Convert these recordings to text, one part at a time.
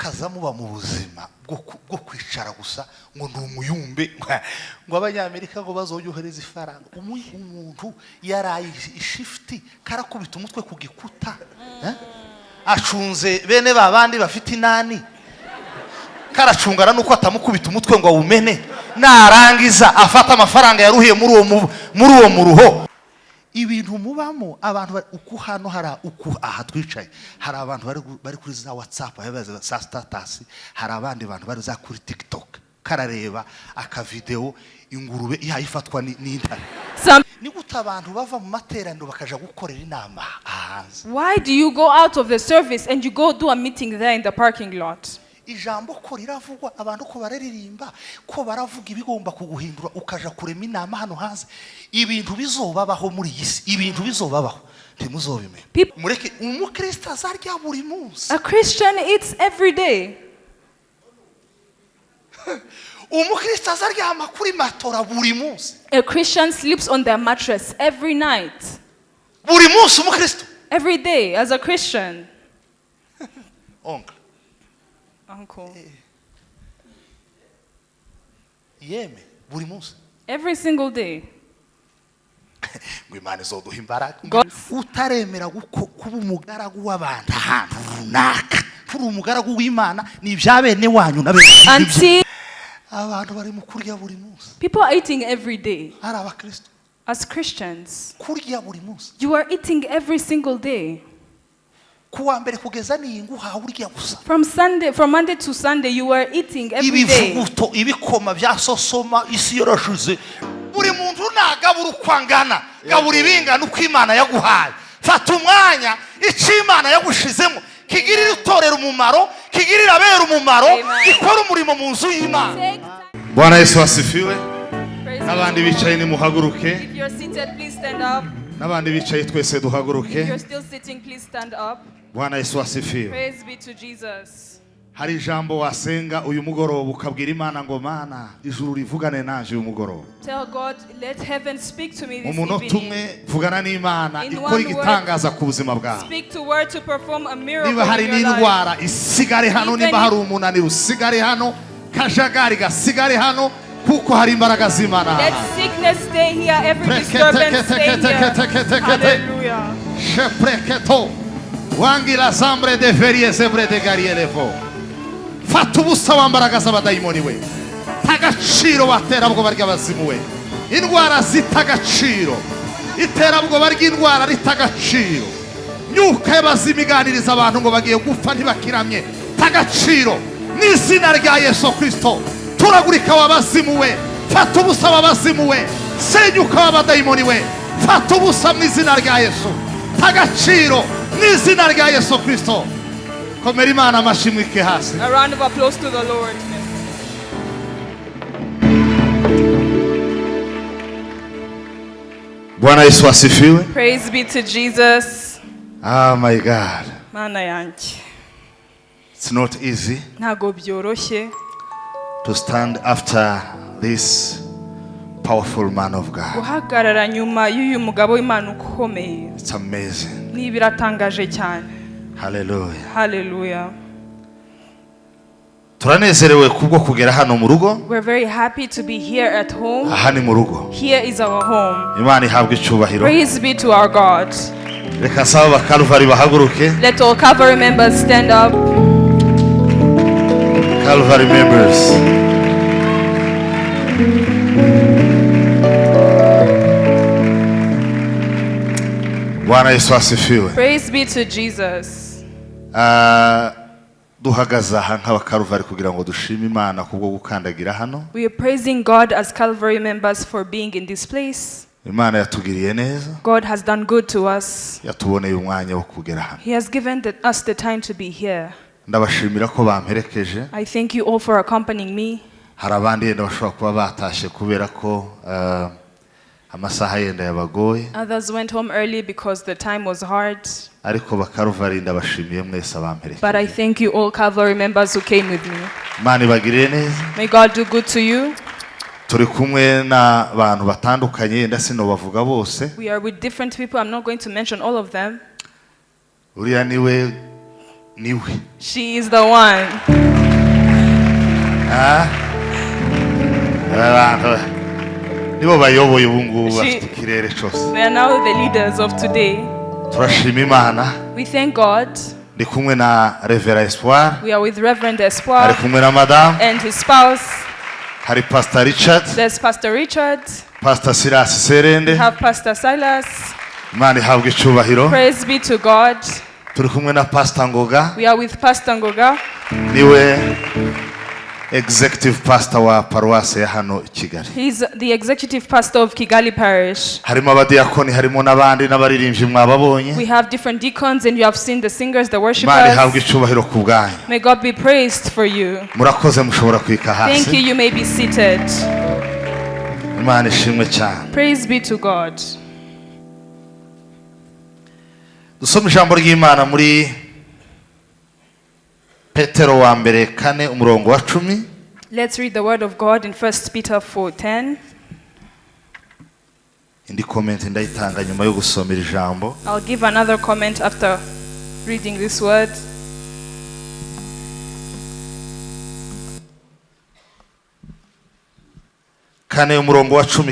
mukaza muba mu buzima bwo kwicara gusa ngo ndumuyumbe ngo abanyamerika ngo bazoyohereza ifaranga umuntu yaraye ishifti karakubita umutwe ku gikuta acunze bene babandi bafite inani karacungana nuko atamukubita umutwe ngo awumene narangiza afata amafaranga yaruhiye muri uwo muruho ibintu mubamo abantu uko hano hara uko aha twicaye hari abantu bari kuri za WhatsApp abaza za status hari abandi bantu bari za kuri TikTok karareba aka video ingurube yayifatwa n'intare ni gute abantu bava mu materaniro bakaja gukorera inama ahanze. Why do you go out of the service and you go do a meeting there in the parking lot? Ijambo ko riravugwa abantu ko bararirimba ko baravuga ibigomba kuguhindura ukaja kurema inama hano hanze ibintu bizobabaho muri yisi ibintu bizobabaho ntimuzobime mureke umukristo azarya buri munsi. A Christian eats every day. Umukristo azarya amakuri matora buri munsi. A Christian sleeps on their mattress every night. Buri munsi umukristo. Every day as a Christian. Uncle. Yeme buri munsi. Every single day. Imana izoduha imbaraga. Utaremera kuba umugaragu w'abantu ahantu runaka. Kuri umugaragu w'Imana ni ibyabene wanyu nabe. Abantu bari mu kurya buri munsi. People are eating every day. Ari abakristo. As Christians, kurya buri munsi. You are eating every single day. Kuwa mbere kugeza ningu hawurya gusa. From Monday to Sunday you are eating every day. Ibivuguto ibikoma byasosoma isi yoroshuze. Buri muntu nagabura ukwangana. Gabura ibingana uko Imana yaguhaye. Fata umwanya icimana yagushizemo. Kigirira utorera umumaro, kigirira abera umumaro, gikora umurimo mu nzu y'Imana. Bwana Yesu asifiwe. Nabandi bicaye ni muhaguruke. If you're seated, please stand up. Nabandi bicaye twese duhaguruke. If you're still sitting, please stand up. Bwana Yesu asifiwe. Praise be to Jesus. Hari jambo wasenga uyu mugoroba ukabwira Imana ngo Mana ijuru rivugane naje uyu mugoroba. Tell God, let heaven speak to me this evening. Umwe vugana n'Imana ikora igitangaza ku buzima bwawe. Speak to word to perform a miracle. Niba hari n'indwara isigare hano niba hari umunaniro usigare hano kajagari gasigare hano kuko hari imbaraga z'Imana. Let sickness stay here, every disturbance stay here. Hallelujah. Shepreketo wangira zambre de ferie zebre de garielevo. Fatu busa wambaraga z'abadayimoni we. Tagaciro waterabwo barya bazimu we. Indwara zitagaciro. Iterabwo barya indwara ritagaciro. Nyuka y'abazimiganiriza abantu ngo bagiye gupfa ntibakiramye. Tagaciro n'izina rya Yesu Kristo. Turagurika wabazimu we. Fatu busa wabazimu we. Senyuka w'abadayimoni we. Fatu busa mu izina rya Yesu. Tagaciro n'izina rya Yesu Kristo. Komera Imana amashimwe ke hasi. A round of applause to the Lord. Bwana Yesu asifiwe. Praise be to Jesus. Oh my God. Mana yanjye. It's not easy. Ntago byoroshye. To stand after this powerful man of God. Guhagarara nyuma y'uyu mugabo w'Imana ukomeye. It's amazing. Ni biratangaje cyane. Hallelujah. Hallelujah. Turanezerewe kubwo kugera hano mu rugo. We're very happy to be here at home. Aha ni mu rugo. Here is our home. Imana ihabwe icyubahiro. Praise be to our God. Reka saba Calvary bahaguruke. Let all Calvary members stand up. Calvary members. Bwana Yesu asifiwe. Praise be to Jesus. Duhagaze aha nk'abakaruvali kugira ngo dushime Imana kubwo gukandagira hano. We are praising God as Calvary members for being in this place. Imana yatugiriye neza. God has done good to us. Yatuboneye umwanya wo kugera hano. He has given us the time to be here. Ndabashimira ko bamperekeje. I thank you all for accompanying me. Hari abandi yenda bashobora kuba batashe kubera ko amasaha yenda yabagoye. Others went home early because the time was hard. Ariko bakaruvari ndabashimiye mwese abamperekeje. But I thank you all Calvary members who came with me. Imana ibagirire neza. May God do good to you. Turi kumwe n'abantu batandukanye yenda sino bavuga bose. We are with different people. I'm not going to mention all of them. Uriya niwe niwe. She is the one. Nibo bayoboye ubu ngubu bafite ikirere cyose. They are now the leaders of today. Turashima Imana. We thank God. Ndi kumwe na Reverend Espoir. We are with Reverend Espoir. Ari kumwe na Madame. And his spouse. Hari Pastor Richard. There's Pastor Richard. Pastor Silas Serende. We have Pastor Silas. Imana ihabwe icyubahiro. Praise be to God. Turi kumwe na Pastor Ngoga. We are with Pastor Ngoga. Niwe executive pastor wa paruwase ya hano Kigali. He's the executive pastor of Kigali Parish. Harimo abadiakoni, harimo nabandi n'abaririmbyi mwababonye. We have different deacons and you have seen the singers, the worshipers. Imana ihabwe icyubahiro ku bwanyu. May God be praised for you. Murakoze mushobora kwika hasi. Thank you, you may be seated. Imana ishimwe cyane. Praise be to God. Dusome ijambo ry'Imana muri Petero wa mbere 4 umurongo wa 10. Let's read the word of God in 1 Peter 4:10. Indi comment ndayitanga nyuma yo gusomera ijambo. I'll give another comment after reading this word. Kane umurongo wa 10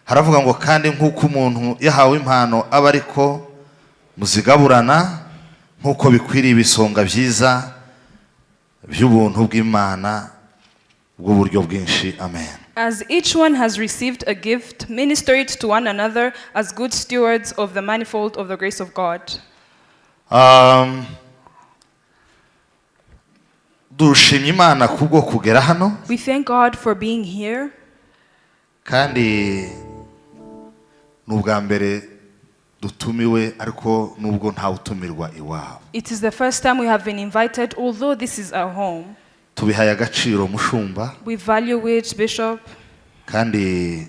haravuga ngo kandi nk'uko umuntu yahawe impano aba ariko muzigaburana nk'uko bikwiriye ibisonga byiza by'ubuntu bw'Imana bw'uburyo bwinshi. Amen. As each one has received a gift, minister it to one another as good stewards of the manifold of the grace of God. Dushimye Imana kubwo kugera hano. We thank God for being here. Kandi n'ubwa mbere dutumiwe ariko nubwo nta utumirwa iwabo. It is the first time we have been invited, although this is our home. Tubihaye agaciro mushumba. We value it, Bishop. Kandi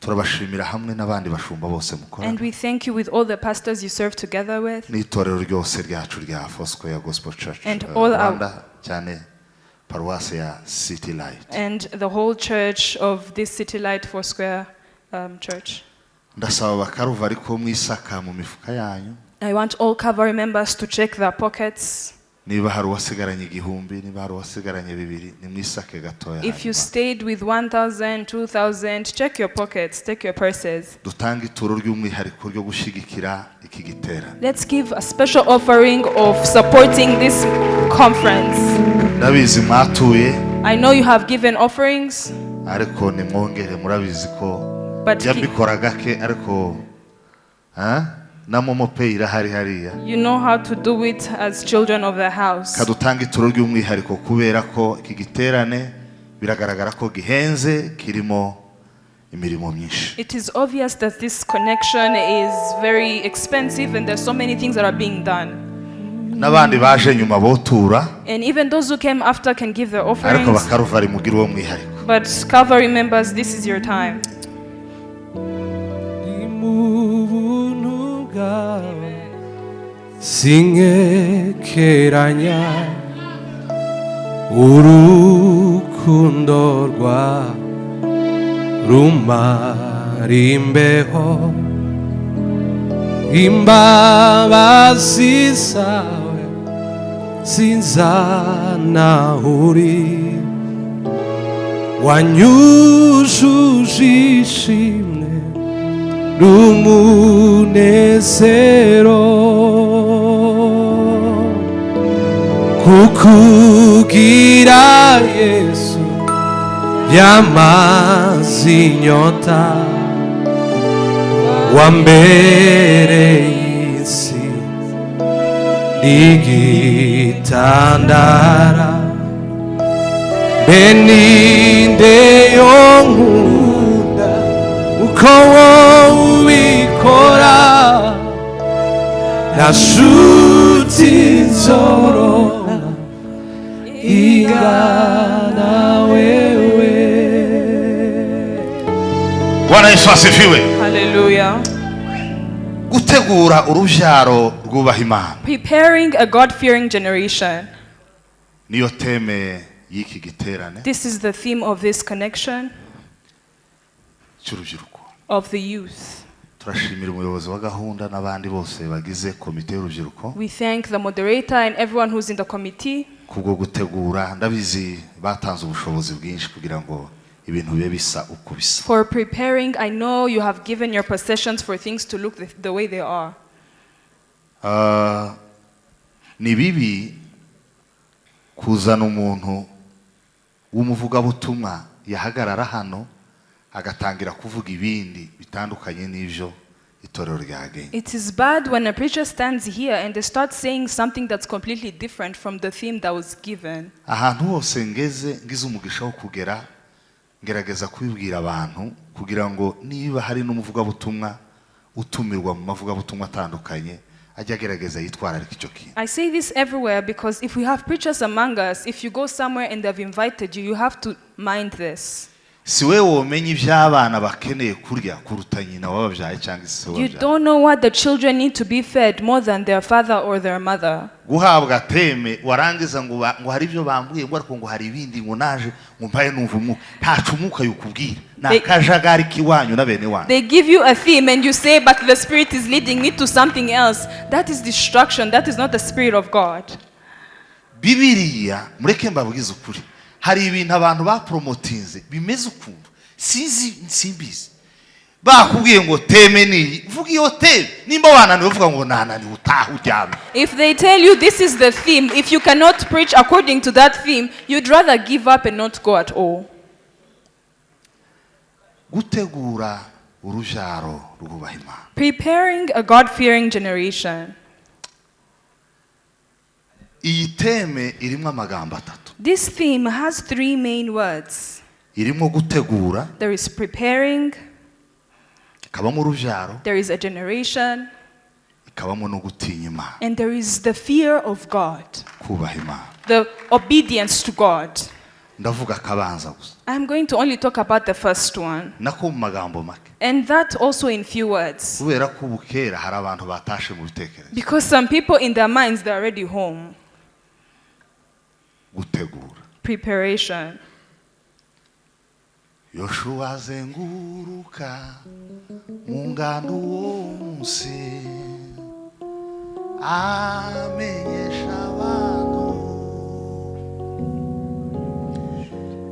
turabashimira hamwe n'abandi bashumba bose mukora. And we thank you with all the pastors you serve together with. N'itorero ryose ryacu rya Foursquare Gospel Church. And all our cyane paruwase ya City Light. And the whole church of this City Light Foursquare church. Ndasaba bakaruvari ko mwisaka mu mifuka yanyu. I want all Calvary members to check their pockets. Niba hari wasigaranye igihumbi, niba hari wasigaranye 2 ni mwisake gatoya. If you stayed with 1,000, 2,000, check your pockets, take your purses. Dutanga ituro ry'umwihariko ryo gushigikira iki gitera. Let's give a special offering of supporting this conference. Ndabizi mwatuye. I know you have given offerings. Ariko ni mwongere murabizi ko but yabikora gake ariko na momo pay irahari hariya. You know how to do it as children of the house. Kadutanga ituro ry'umwihariko kubera ko iki giterane biragaragara ko gihenze kirimo imirimo myinshi. It is obvious that this connection is very expensive and there's so many things that are being done. Nabandi baje nyuma botura. And even those who came after can give their offerings. Ariko bakaruvari mugira uwo mwihariko. But Calvary members, this is your time. Singekeranya urukundo rwa rumarimbeho imbabazi zawe sinzanahuri wanyujuje ishimwe n'umunezero kukugira Yesu byamaze inyota wambereye isi igitandara beninde yo nkunda uko wowe ubikora na shuti nzorora igana wewe. Bwana Yesu asifiwe. Hallelujah. Gutegura urubyaro rwubaha Imana. Preparing a God-fearing generation. Niyo teme y'iki giterane. This is the theme of this connection cy'urubyiruko. of the youth. turashimira umuyobozi wa gahunda n'abandi bose bagize komite y'urubyiruko. We thank the moderator and everyone who's in the committee. Kubwo gutegura ndabizi batanze ubushobozi bwinshi kugira ngo ibintu bibe bisa uko bisa. For preparing, I know you have given your possessions for things to look the way they are. Ni bibi kuzana umuntu w'umuvugabutumwa yahagarara hano agatangira kuvuga ibindi bitandukanye n'ivyo itorero ryagenye. It is bad when a preacher stands here and they start saying something that's completely different from the theme that was given. Ahantu hose ngize umugisha wo kugera ngerageza kubibwira abantu kugira ngo niba hari n'umuvugabutumwa utumirwa mu mavugabutumwa atandukanye ajya gerageza yitwararika icyo kintu. I say this everywhere because if we have preachers among us, if you go somewhere and they've invited you, you have to mind this. Siwe womenye iby'abana bakeneye kurya kuruta nyina wababyaye cyangwa se wabyaye. You don't know what the children need to be fed more than their father or their mother. Guhabwa teme warangiza ngo hari ibyo bambwiye ngo ariko ngo hari ibindi ngo naje ngo mpaye numva umwuka ntacu umwuka yukubwira nakajagari kiwanyu na bene wanyu. They give you a theme and you say but the spirit is leading me to something else. That is destruction. That is not the spirit of God. Bibiliya mureke mbabwize ukuri. Hari ibintu abantu bapromotinze bimeze ukuntu simbizi bakubwiye ngo teme ni vuga iyo teme nimba wananiwe uvuga ngo nanani utaha uryame. If they tell you this is the theme, if you cannot preach according to that theme, you'd rather give up and not go at all. Gutegura urujaro rwubaha Imana. Preparing a God-fearing generation. Iyi teme irimo amagambo atatu. This theme has 3 main words. Irimo gutegura. There is preparing. Ikabamo urujaro. There is a generation. Ikabamo no gutinya Imana. And there is the fear of God. Kubaha Imana. The obedience to God. Ndavuga kabanza gusa. I'm going to only talk about the first one. Nako mu magambo make. And that also in few words. Kubera ko bukera hari abantu batashe mu bitekerezo. Because some people in their minds they're already home. Gutegura. Preparation. Yoshua azenguruka mu ngando wose amenyesha abantu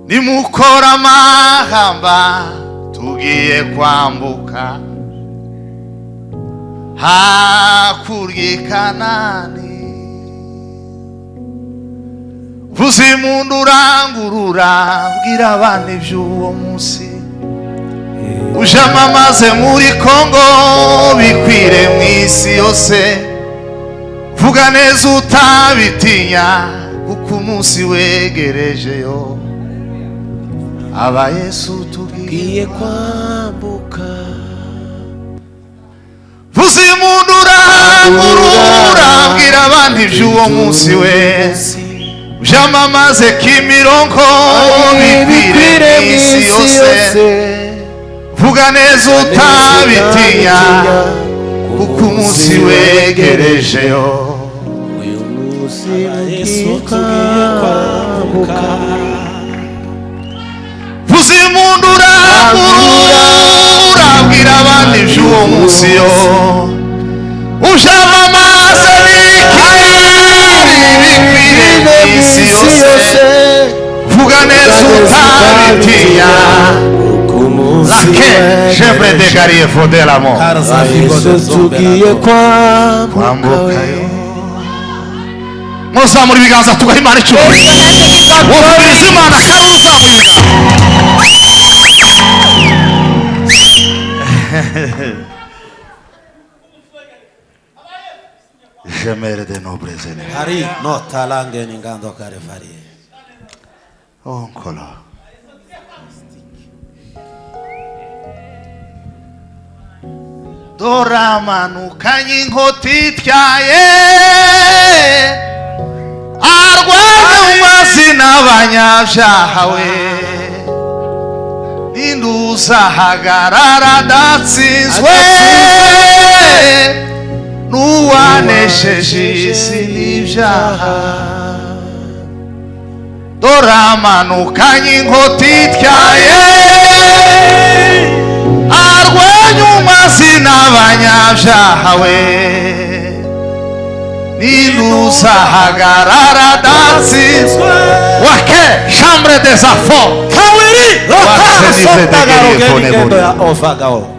nimukora amahamba tugiye kwambuka hakurya i Kanani. Vuzimundu urangurura bwira abana iby'uwo munsi ujamamaze muri Kongo bikwire mu isi yose vuga neza utabitinya kuko umunsi wegerejeyo aba Yesu tugiye kwambuka. Vuzimundu urangurura bwira abana iby'uwo munsi wese ujamamaze kimironko bikwire mu isi yose vuga neza utabitinya kuko umunsi wegerejeyo uyu munsi Yesu tugiye kwambuka. Vuzimundu urangurura bwira abandi iby'uwo munsi yo ujamamaze vuga neza utabitinya laquelle j'aimerais dégarer fondé la mort tugiye kwambukayo. Muzamura ibiganza tugaha Imana icyubahiro. Wumviriza Imana kandi uzamura ibiganza. Gemere de noblesse. Hari no talange n'ingando kare fari. Onkola. Doramanukanye inkota ityaye arwanya umwasi n'abanyabyaha we ninduzahagarara adatsinzwe n'uwanesheje isi n'ibyaha. Doramanukanye inkota ityaye arwanya amazina abanyabyaha we ninuzahagarara datsinzwe wake chambre des affaires kawiri rokarasotagaro ngendo ya ovagao.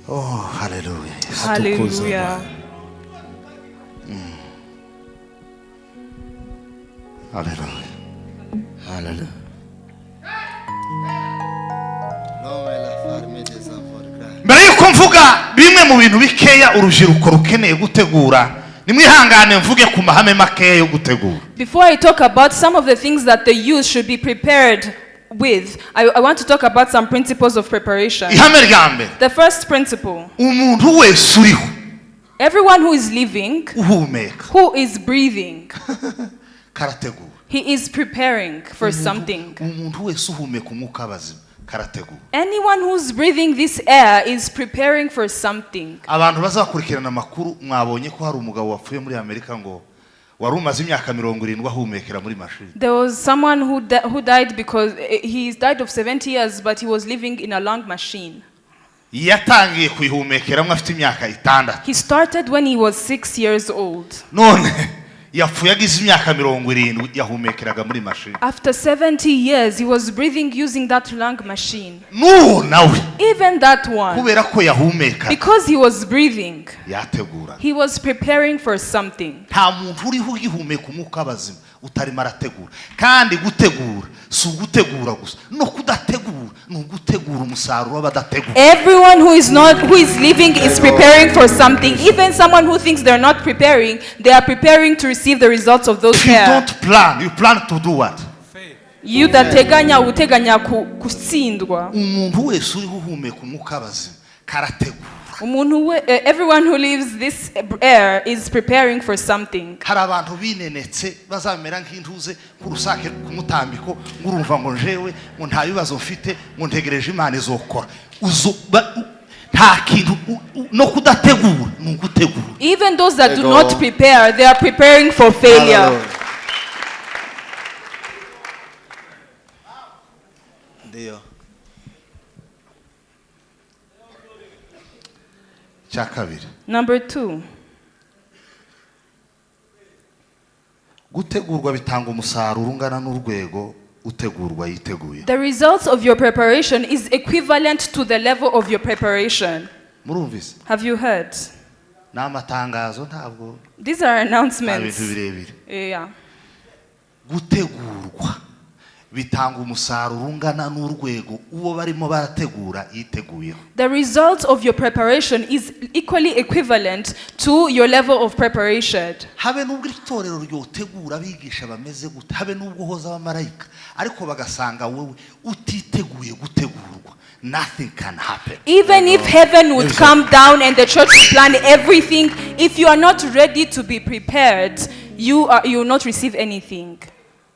Oh, hallelujah. Hallelujah. Hallelujah. Hallelujah. mbere yuko mvuga bimwe mu bintu bikeya urubyiruko rukeneye gutegura nimwihangane mvuge ku mahame makeya yo gutegura. Before I talk about some of the things that the youth should be prepared with, I want to talk about some principles of preparation. ihame rya mbere, The first principle: umuntu wese uriho everyone who is living, uhumeka who is breathing, karategura. he is preparing for something. umuntu wese uhumeka umwuka w'abazima karategura. Anyone who's breathing this air is preparing for something. abantu bazakurikirana amakuru mwabonye ko hari umugabo wapfuye muri Amerika ngo wari umaze imyaka 70 ahumekera muri mashini. There was someone who died because he died of 70 years, but he was living in a lung machine. yatangiye kuyihumekeramo afite imyaka 6. He started when he was 6 years old. none yapfuye agize imyaka 70 yahumekeraga muri mashini. After 70 years, he was breathing using that lung machine. nawe Even that one, kubera ko yahumeka because he was breathing, yategura. he was preparing for something. nta muntu uriho ugihumeka umwuka w'abazima utarimo arategura. kandi gutegura si ugutegura gusa no kudategura ni ugutegura umusaruro w'abadategura. Everyone who is living is preparing for something. Even someone who thinks they're not preparing, they are preparing to receive the results of those If you care. don't plan, you plan to do what? You uteganya gutsindwa. umuntu wese uriho uhumeka umwuka w'abazima karategura. Everyone who lives this air is preparing for something. hari abantu binenetse bazamera nk'intuze ku rusake ku mutambiko ngurumva ngo njewe ngo nta bibazo mfite ngo ntegereje Imana izokora. nta kintu no kudategura ni ugutegura. Even those that do not prepare, they are preparing for failure. Ndio. cya kabiri, Number 2, gutegurwa bitanga umusaruro ungana n'urwego utegurwa yiteguye. the results of your preparation is equivalent to the level of your preparation. murumvise? Have you heard? ni amatangazo ntabwo These are ibintu announcements. birebire. Yeah. gutegurwa bitanga umusaruro ungana n'urwego uwo barimo barategura yiteguyeho. The result of your preparation is equally equivalent to your level of preparation. habe nubwo itorero ryotegura abigisha bameze gute, habe nubwo hoza abamarayika ariko bagasanga wowe utiteguye gutegurwa, nothing can happen. Even if heaven would come down and the church would plan everything, if you are not ready to be prepared, you will not receive anything.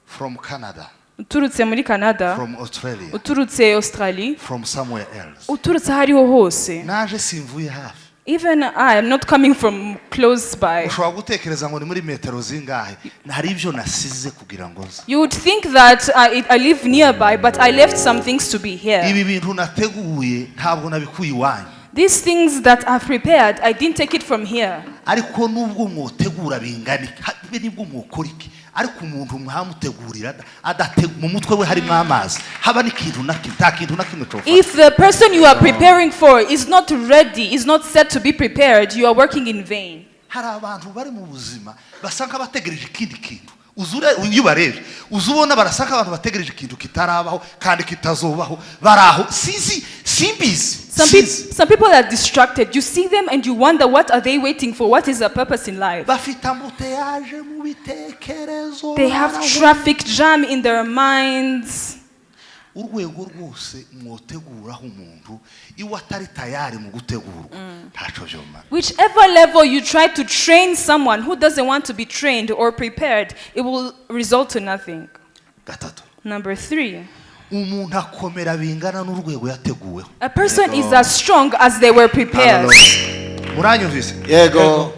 From Canada, Uturutse muri Canada, from Australia, uturutse Australia, from somewhere else. uturutse hariho hose. naje simvuye hafi. Even I am not coming from close by. ushobora gutekereza ngo ni muri metero zingahe, hari ibyo nasize kugira ngo nze. You would think that I live nearby, but I left some things to be here. ibi bintu nateguye ntabwo nabikuye iwanyu. These things that I've prepared, I didn't take it from here. ariko nubwo mwotegura bingana habe nibwo mwokora iki, ariko umuntu mwamutegurira mu mutwe we harimo amazi haba n'ikintu nta kintu na kimwe cyofa. If the person you are preparing for is not ready, is not set to be prepared, you are working in vain. hari abantu bari mu buzima basanga bategereje ikindi kintu. iyo ubarebye uzubona barasanga abantu bategereje ikintu kitarabaho kandi kitazobaho baraho simbizi. Some people are distracted. You see them and you wonder, what are they waiting for? What is their purpose in life? bafite ambuteyaje mu bitekerezo. They have traffic jam in their minds. urwego rwose mwoteguraho umuntu iwe atari tayari mu gutegurwa ntaco vyomara. Whichever level you try to train someone who doesn't want to be trained or prepared, it will result to nothing. gatatu, Number 3, umuntu akomera bingana n'urwego yateguweho. a person is as strong as they were prepared. muranyumvise? Yego.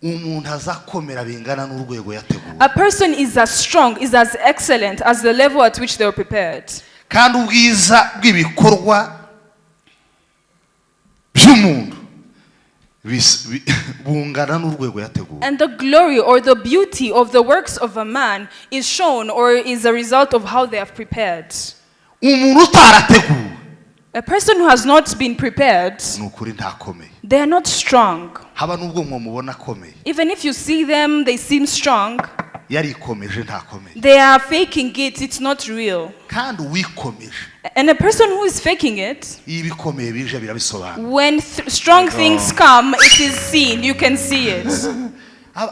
umuntu azakomera bingana n'urwego yateguwe. A person is as strong, is as excellent as the level at which they were prepared. kandi ubwiza bw'ibikorwa by'umuntu bungana n'urwego yateguwe. And the glory or the beauty of the works of a man is shown or is a result of how they have prepared. Umuntu utarateguwe, A person who has not been prepared, n'ukuri ntakomeye. they are not strong. Haba nubwo mubona akomeye, Even if you see them, they seem strong. yarikomeje ntakomeye. They are faking it, it's not real. Kandi uwikomeje, And a person who is faking it, iyo ibikomeye bije birabisobanura. when strong things come, it is seen, you can see it.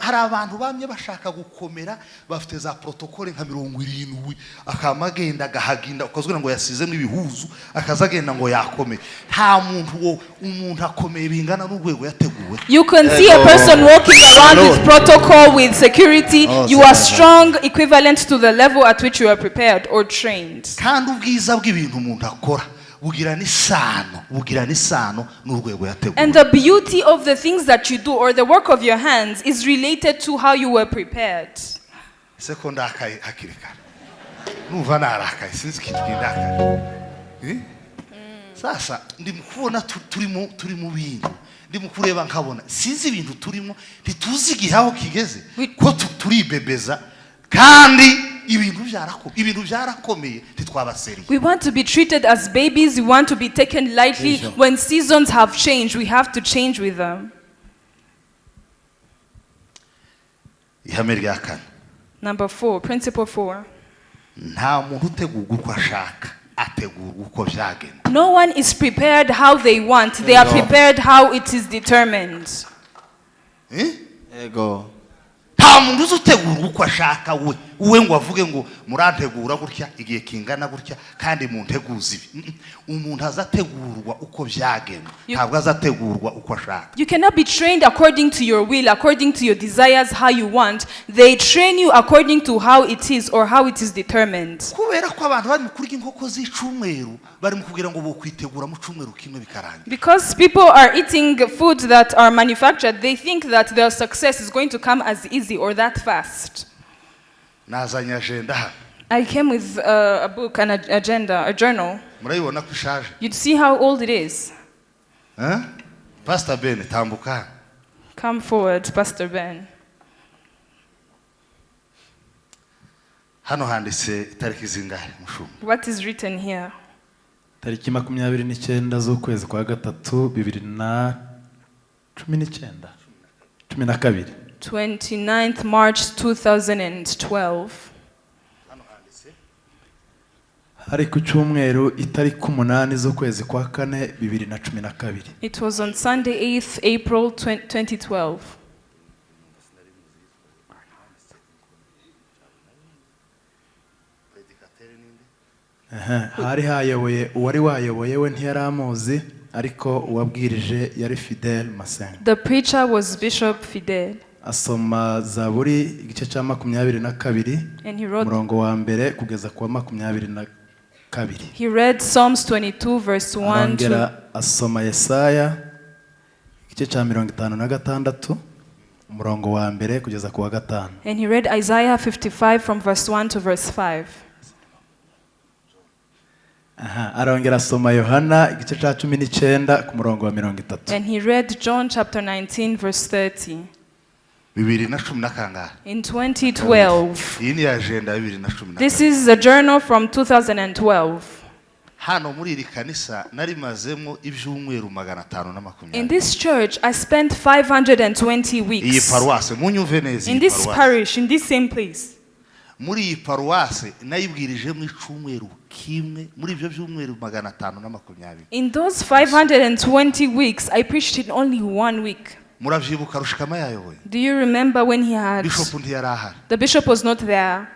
Hari abantu bamye bashaka gukomera bafite za protocole nka 70 akamagenda agahaginda ukozwe ngo yasizemo ibihuzu akazagenda ngo yakomeye. Nta muntu umuntu akomeye bingana n'urwego yateguwe. You can see a person walking around with protocol, with security. You are strong, equivalent to the level at which you are prepared or trained. Kandi ubwiza bw'ibintu umuntu akora bugirana isano n'urwego yateguwe. And the beauty of the things that you do or the work of your hands is related to how you were prepared. Sekonda akirika. Nuva narakaye sinzi kitwindaka. Sasa ndimukubona turi mu bintu. Ndimukureba nkabona sinzi ibintu turimo ntituzi gihaho kigeze ko turibebeza kandi ibintu byarakomeye titwabaseri. We want to be treated as babies, we want to be taken lightly. When seasons have changed, we have to change with them. Ihame rya kane. Number 4, principle 4. Nta muntu utegurwa uko ashaka, ategurwa uko byagenda. No one is prepared how they want, they are prepared how it is determined. Ego. Nta muntu uzutegurwa uko ashaka we ngo avuge ngo murantegura gutya igihe kingana gutya kandi mu nteguzi ibi. Umuntu azategurwa uko byagenda, ntabwo azategurwa uko ashaka. You cannot be trained according to your will, according to your desires, how you want. They train you according to how it is or how it is determined. Kubera ko abantu bari mu kurya inkoko z'icumweru bari mu kugira ngo bokwitegura mu cumweru kimwe bikarangira. Because people are eating food that are manufactured, they think that their success is going to come as easy or that fast. Nazanye agenda hano. I came with a book, an agenda, a journal. Murayibona ko ishaje. You'd see how old it is. Pastor Ben tambuka. Come forward, Pastor Ben. Hano handitse tariki zingahe mushumba? What is written here? tariki 29 z'ukwezi kwa gatatu 2019 29th March 2012. hari ku cyumweru itariki 8 z'ukwezi kwa kane 2012. It was on Sunday 8th April 2012. hari hayoboye uwari wayoboye we ntiyaramuzi ariko uwabwirije yari Fidel Masenga. The preacher was Bishop Fidel. Asoma Zaburi igice cya 22 umurongo wa mbere kugeza ku 22. He read Psalms 22 verse 1 to asoma Yesaya igice cya 56 umurongo wa mbere kugeza ku wa 5. And he read Isaiah 55 from verse 1 to verse 5. Arongera asoma Yohana igice cya 19 ku murongo wa 30. And he read John chapter 19 verse 30. In 2012. This is a journal from 2012. In this church, I spent 520 weeks. In this parish, in this same place. In those 520 weeks, I preached in only 1 week. Do you remember when he had... The bishop was not there.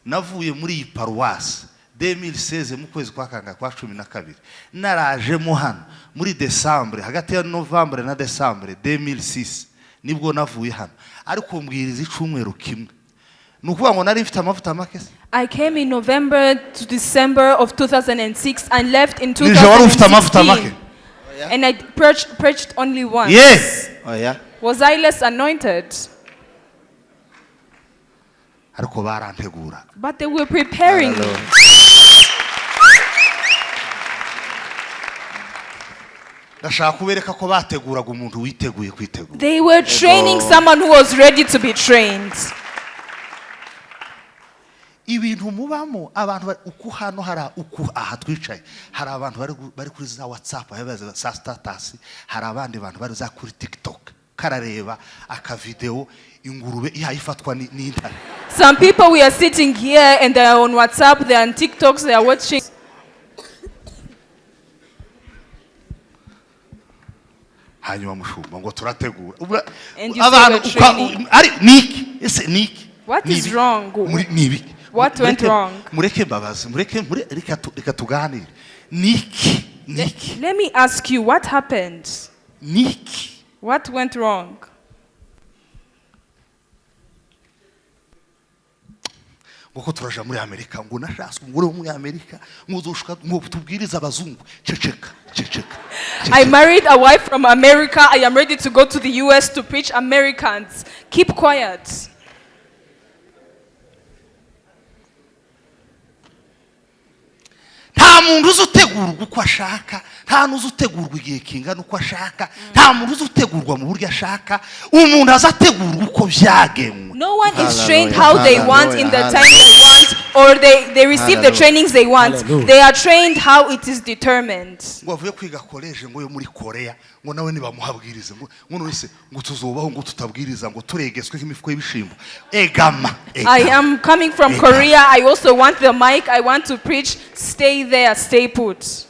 Navuye muri iyi paruwasi 2016 mu kwezi kwa kanga kwa 12 naraje mu hano muri December hagati ya November na December 2006 nibwo navuye hano ariko mbwiriza icumweru kimwe nukuvuga ngo nari mfite amavuta make. I came in November to December of 2006 and left in 2016. And I preached only once. Yes. Oh yeah. Was I less anointed? But they were preparing me. They were training someone who was ready to be trained. Ibintu mubamo abantu uko hano aha twicaye hari abantu bari kuri za WhatsApp babaza sa status hari abandi bantu bari za kuri TikTok karareba aka video ingurube yayifatwa n'intare. Some people we are sitting here and they are on WhatsApp, they are on TikToks, they are watching. Hanyuma mushumba ngo turategura abantu ari niki ese niki. What is wrong? Nibi. What went wrong? Mureke babazi reka tuganire niki. Let me ask you, what happened? Niki. What went wrong? Ngo turaja muri Amerika ngo nashaswe muri muri Amerika ngo tubwiriza abazungu ceceka. I married a wife from America. I am ready to go to the US to preach Americans. Keep quiet. Nta muntu uzutegurwa uko ashaka, nta nuzutegurwa igihe kingana uko ashaka, nta muntu uzutegurwa mu buryo ashaka, umuntu azategurwa uko byagenwe. No one is trained how they want in the time they want, or they receive the trainings they want. They are trained how it is determined. Ngo avuye kwiga college ngo yo muri Korea ngo nawe nibamuhabwirize ngo wese ngo tuzobaho ngo tutabwiriza ngo turegeswe nk'imifuko y'ibishimbo. Egama. I am coming from Korea. I also want the mic. I want to preach. Stay there, stay put.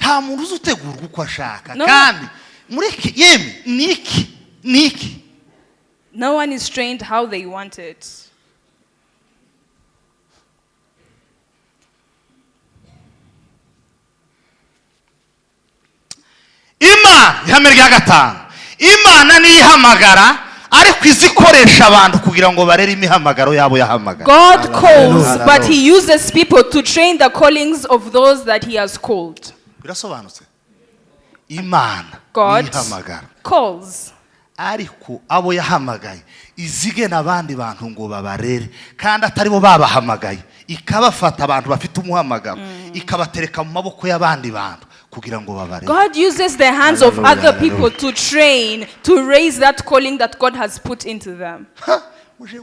Nta muntu uzutegurwa uko ashaka kandi mureke yemi niki. No one is trained how they want it. Ihame rya gatanu Imana niyihamagara ariko izikoresha abantu kugira ngo barere imihamagaro yabo yahamagara. God calls, but he uses people to train the callings of those that he has called. Birasobanutse. Imana niyihamagara calls, ariko abo yahamagaye izige nabandi bantu ngo babarere kandi atari bo babahamagaye ikabafata abantu bafite umuhamagaro ikabatereka mu maboko y'abandi bantu. God uses the hands of other people to train, to raise that calling that God has put into them. You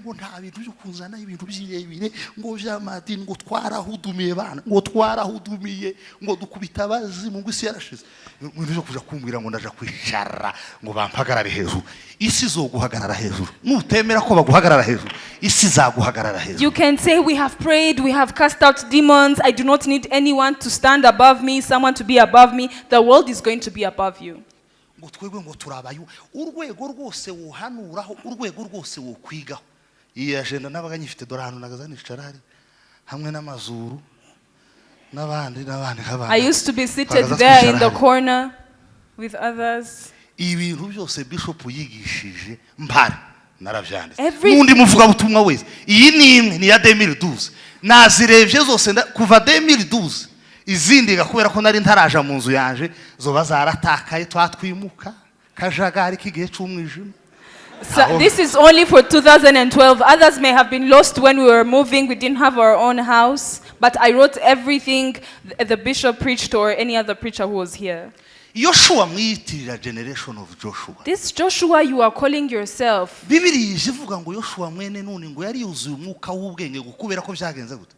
can say, we have prayed, we have cast out demons, I do not need anyone to stand above me, someone to be above me. The world is going to be above you. Urwego rwose wohanuraho urwego rwose wokwigaho. Iyi agenda nabaga nyifite dorano nagazanisharari hamwe n'amazuru n'abandi I used to be seated there in the corner with others. Ibintu byose bishop yigishije mpari naravyanditse. Mundi muvuga butumwa wese. Iyi ni imwe ni ya 2012. Nazirevye zose kuva 2012. Izindi gakubera ko nari ntaraja mu nzu yanje zoba zaratakaye twatwimuka kajagari kigihe cy'umwijima. So this is only for 2012. Others may have been lost when we were moving. We didn't have our own house. But I wrote everything the bishop preached or any other preacher who was here. Joshua mwiyitirira generation of Joshua. This Joshua you are calling yourself. Bibiliya ivuga ngo Joshua mwene nuni ngo yari yuzuye umwuka w'ubwenge gukubera ko byagenze gute.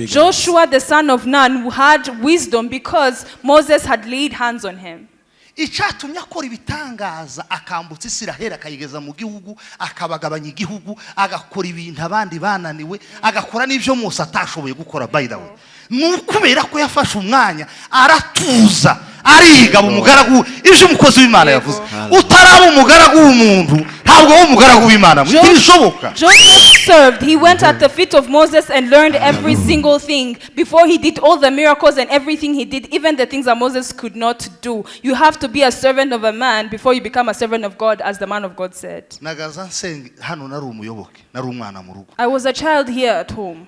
Joshua the son of Nun who had wisdom because Moses had laid hands on him. Icyatumye akora ibitangaza akambutsa Isiraheli akayigeza mu gihugu akabagabanya igihugu agakora ibintu abandi bananiwe agakora n'ivyo Mose atashoboye gukora. By the way nukubera ko yafashe umwanya aratuza ariga umugaragu ivyo umukozi w'Imana yavuze. Utaraba umugaragu w'umuntu ntabwo wo umugaragu w'Imana mutibishoboka. Joseph served. He went at the feet of Moses and learned every single thing before he did all the miracles and everything he did, even the things that Moses could not do. You have to be a servant of a man before you become a servant of God, as the man of God said. I was a child here at home.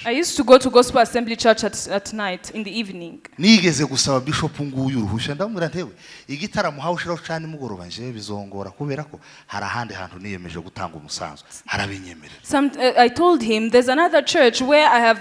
I used to go to Gospel Assembly Church at night in the evening. Nigeze gusaba bishop nguyu uruhusha ndamubwira ntewe igitaramo hawushiraho cyane mugoroba nje bizongora kubera ko hari ahandi hantu niyemeje gutanga umusanzu harabinyemerera. I told him there's another church where I have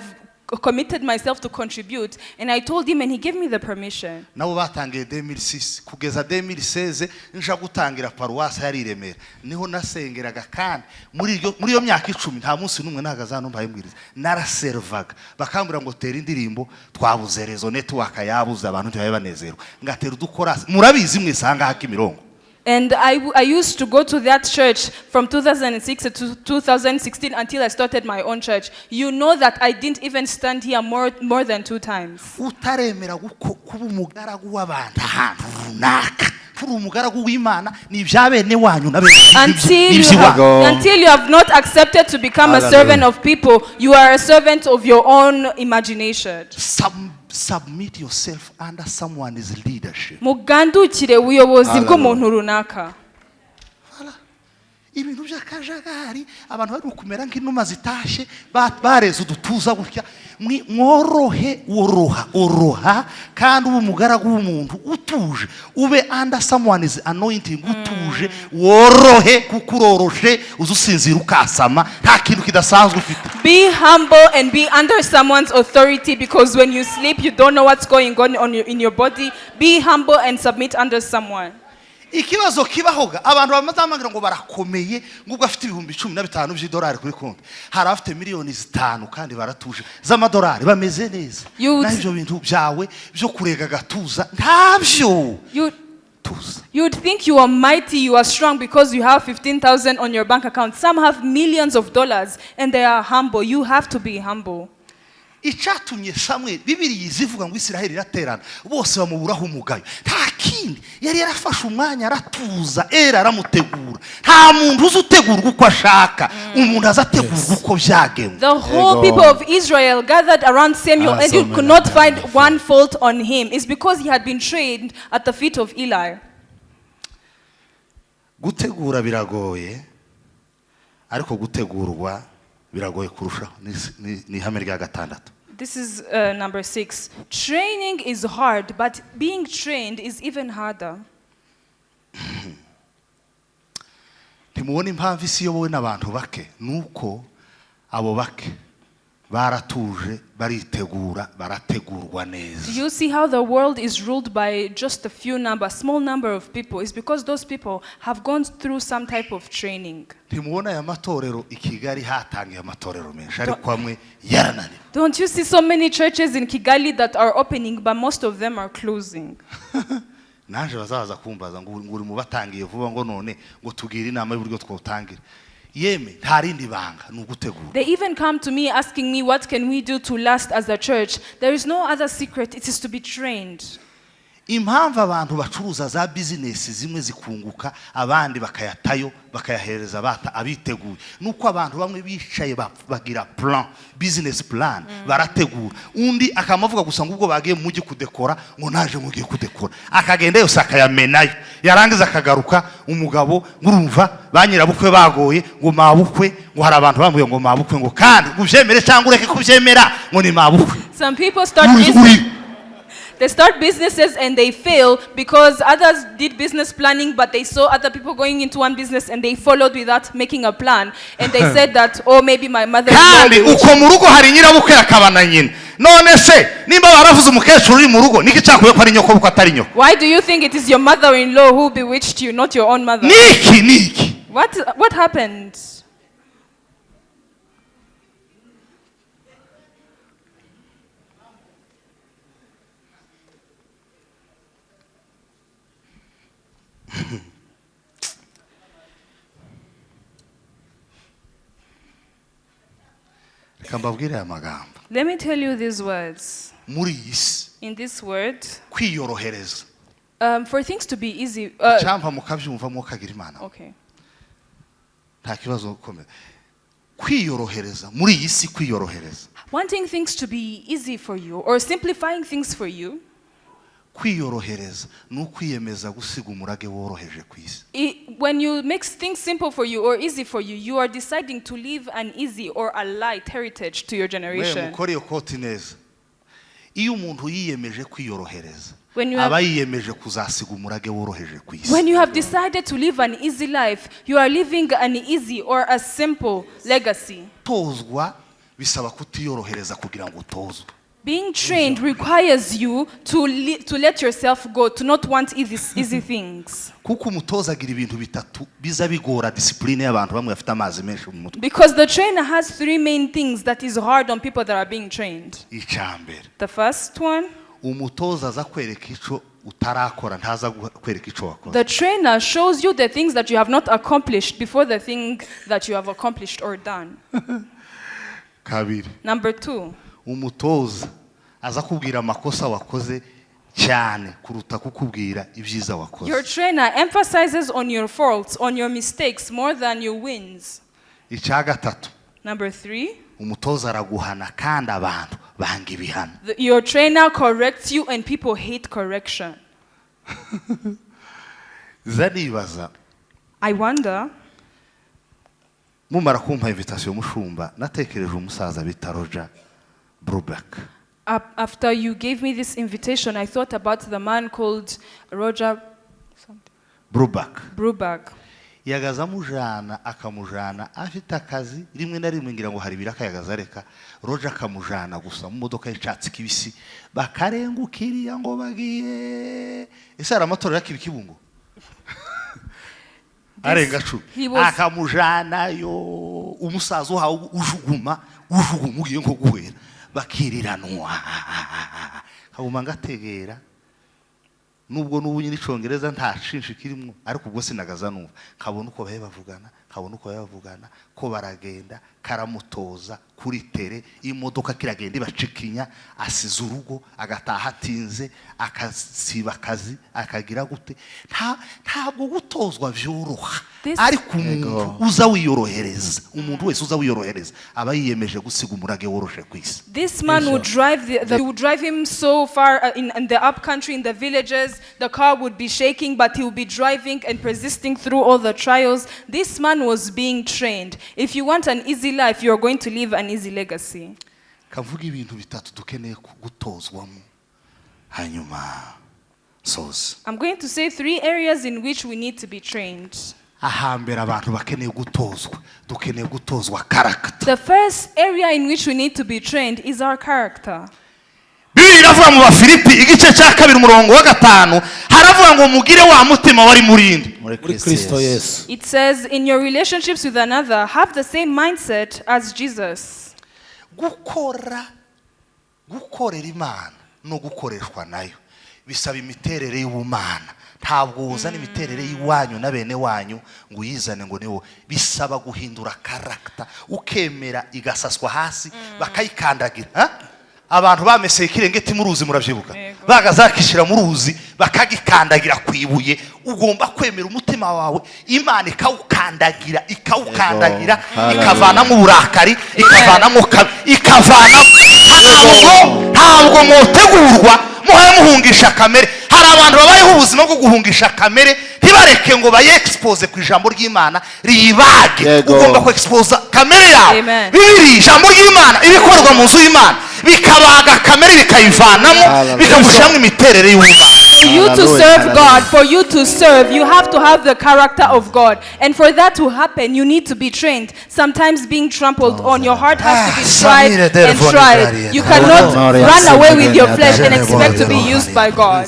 committed myself to contribute, and I told him and he gave me the permission. Nabo batangiye 2006 kugeza 2016 nja gutangira paruwasi yari iremera niho nasengeraga kandi muri iyo myaka 10 nta munsi numwe nagaza numbaye mbwiriza naraservaga bakambura ngo tera indirimbo twabuze rezo network yabuze abantu ntibaye banezero ngatera dukora murabizi mwisanga hakimirongo. And I used to go to that church from 2006 to 2016 until I started my own church. You know that I didn't even stand here more than 2 times. Utaremera kuba umugaragu w'abantu ahantu runaka kuri umugaragu w'Imana ni byabene wanyu nabe. Until you have not accepted to become a servant of people, you are a servant of your own imagination. Submit yourself under someone's leadership. Mugandukire ubuyobozi bw'umuntu runaka. Ibintu by'akajagari abantu bari kumera nk'inuma zitashe bareze udutuza gutya mworohe oroha kandi ubu mugaragu w'umuntu utuje ube under someone's anointing utuje worohe kukuroroshe uzusinzira ukasama nta kintu kidasanzwe ufite. Be humble and be under someone's authority, because when you sleep you don't know what's going on in your body. Be humble and submit under someone. Ikibazo kibahoga abantu bamazamangira ngo barakomeye ngubwo afite ibihumbi 15 by'idolari kuri konti hari afite miliyoni 5 kandi baratuje z'amadolari bameze neza n'ibyo bintu byawe byo kurega gatuza ntabyo. You'd think you are mighty, you are strong because you have 15,000 on your bank account. Some have millions of dollars and they are humble. You have to be humble. Icatumye Samuel Bibiliya izivuga ngo Isiraheli iraterana bose bamuburaho umugayo nta kindi yari yarafashe umwanya aratuza aramutegura nta muntu uzutegurwa uko ashaka umuntu azategurwa uko byagenwe. The whole people of Israel gathered around Samuel and you could not find one fault on him. It's because he had been trained at the feet of Eli. Gutegura biragoye ariko gutegurwa biragoye kurusha ni ihame rya gatandatu. This is number 6. Training is hard, but being trained is even harder. Ntimubona impamvu isi yobowe n'abantu bake nuko abo bake baratuje baritegura barategurwa neza. You see how the world is ruled by just a small number of people. It's because those people have gone through some type of training. Ntimubona ya matorero I Kigali hatangiye amatorero menshi ariko amwe yarananiwe. Don't you see so many churches in Kigali that are opening but most of them are closing? Naje bazaza kumbaza ngo uri mu batangiye vuba ngo none ngo tugire inama y'uburyo twotangira. Yeme ntarindi banga nugutegura. They even come to me asking me what can we do to last as a church. There is no other secret, it is to be trained. Impamvu abantu bacuruza za business zimwe zikunguka abandi bakayatayo bakayahereza bata abiteguye nuko abantu bamwe bicaye bagira business plan barategura undi akamavuga gusa ngo ubwo bagiye mujye kudekora ngo naje mugiye kudekora akagenda yose akayamenayo yarangiza akagaruka umugabo ngurumva banyirabukwe bagoye ngo mabukwe ngo hari abantu bambuye ngo mabukwe ngo kandi ubyemere cyangwa ureke kubyemera ngo ni mabukwe. Some people They start businesses and they fail because others did business planning, but they saw other people going into one business and they followed without making a plan. And they said that, oh, maybe my mother. Kandi uko mu rugo hari nyirabukwe akabana nyina. None se nimba baravuze umukecuru uri mu rugo niki cyakuye ko ari nyoko buko atari nyoko? Why do you think it is your mother-in-law who bewitched you, not your own mother? Niki. What happened? Let me tell you these words. In this word, for things to be easy. Okay. Wanting things to be easy for you or simplifying things for you. When you make things simple for you or easy for you, you are deciding to leave an easy or a light heritage to your generation. iyo umuntu yiyemeje kwiyorohereza When you have- aba yiyemeje kuzasiga umurage woroheje ku isi. When you have decided to live an easy life, you are living an easy or a simple legacy. Tozwa bisaba kutiyorohereza kugira ngo utozwe. Being trained requires you to let yourself go, to not want easy things. Kuko umutoza agira ibintu bitatu biza bigora discipline y'abantu bamwe bafite amazi menshi mu mutwe. Because the trainer has three main things that is hard on people that are being trained. Icambere, The first one, umutoza aza kwereka ico utarakora ntaza kwereka ico wakoze. the trainer shows you the things that you have not accomplished before the thing that you have accomplished or done. Kabiri, Number two, umutoza aza kubwira amakosa wakoze cyane kuruta kukubwira ibyiza wakoze. your trainer emphasizes on your faults, on your mistakes more than your wins. Icya gatatu, Number three, umutoza araguhana kandi abantu banga ibihano. your trainer corrects you and people hate correction. Zanibaza I wonder, mumara kumpa invitation mushumba natekereje umusaza bita Roger Bruback. after you gave me this invitation, I thought about the man called Roger Bruback. Yagaza mujana akamujana afite akazi rimwe na rimwe ngira ngo hari biraka yagaza reka Roger akamujana gusa mu modoka y'icatsi kibisi bakarengukiriya ngo bagiye ese ara amatora yakibikibungo arenga cumi akamujana yo umusaza uhawe ujuguma ugiye nko guhera bakiriranwa kabuma ngategera nubwo nyine icongereza nta shinshi kirimo ariko ubwo sinagaza numva kabona uko bavugana ko baragenda karamutoza kuri tere imodoka kiragenda ibacikinya asize urugo agataha atinze akasiba akazi akagira gute ntabwo gutozwa vyoroha ariko umuntu uza wiyorohereza umuntu wese uza wiyorohereza aba yiyemeje gusiga umurage woroshe kwisi. This man would drive him so far in the up country, in the villages. The car would be shaking, but he would be driving and persisting through all the trials. This man was being trained. If you want an easy life, you are going to live an easy legacy. Kavuga ibintu bitatu dukeneye gutozwamo hanyuma soza. I'm going to say 3 areas in which we need to be trained. Ahambere abantu bakeneye gutozwa dukeneye gutozwa character. The first area in which we need to be trained is our character. Bibiri iravuga mu Bafilipi igice cya 2 umurongo wa 5 haravuga ngo mugire wa mutima wari murindi muri Kristo Yesu. It says, in your relationships with another, have the same mindset as Jesus. Gukorera Imana no gukoreshwa nayo bisaba imiterere y'ubumana. Ntabwo uzana imiterere y'iwanyu na bene wanyu ngo uyizane ngo niwo bisaba guhindura character ukemera igasaswa hasi bakayikandagira. Abantu bameseye kirengeti mu ruzi muravyibuka bagazakishira mu ruzi bakagikandagira kwibuye ugomba kwemera umutima wawe Imana ikawukandagira ikavana mu burakari ikavana ntabwo motegurwa muhaye muhungisha kamere. Hari abantu babayeho ubuzima bwo guhungisha kamere ntibareke ngo bayexpose ku ijambo ry'Imana riyibage. Ugomba ku expose kamere yawe. Bibiri ijambo ry'Imana ibikorwa mu nzu y'Imana bikabaga kamere bikayivanamo bikagushamo imiterere y'Imana. For you to serve God, for you to serve, you have to have the character of God. And for that to happen, you need to be trained. Sometimes being trampled on, your heart has to be tried and tried. You cannot run away with your flesh and expect to be used by God.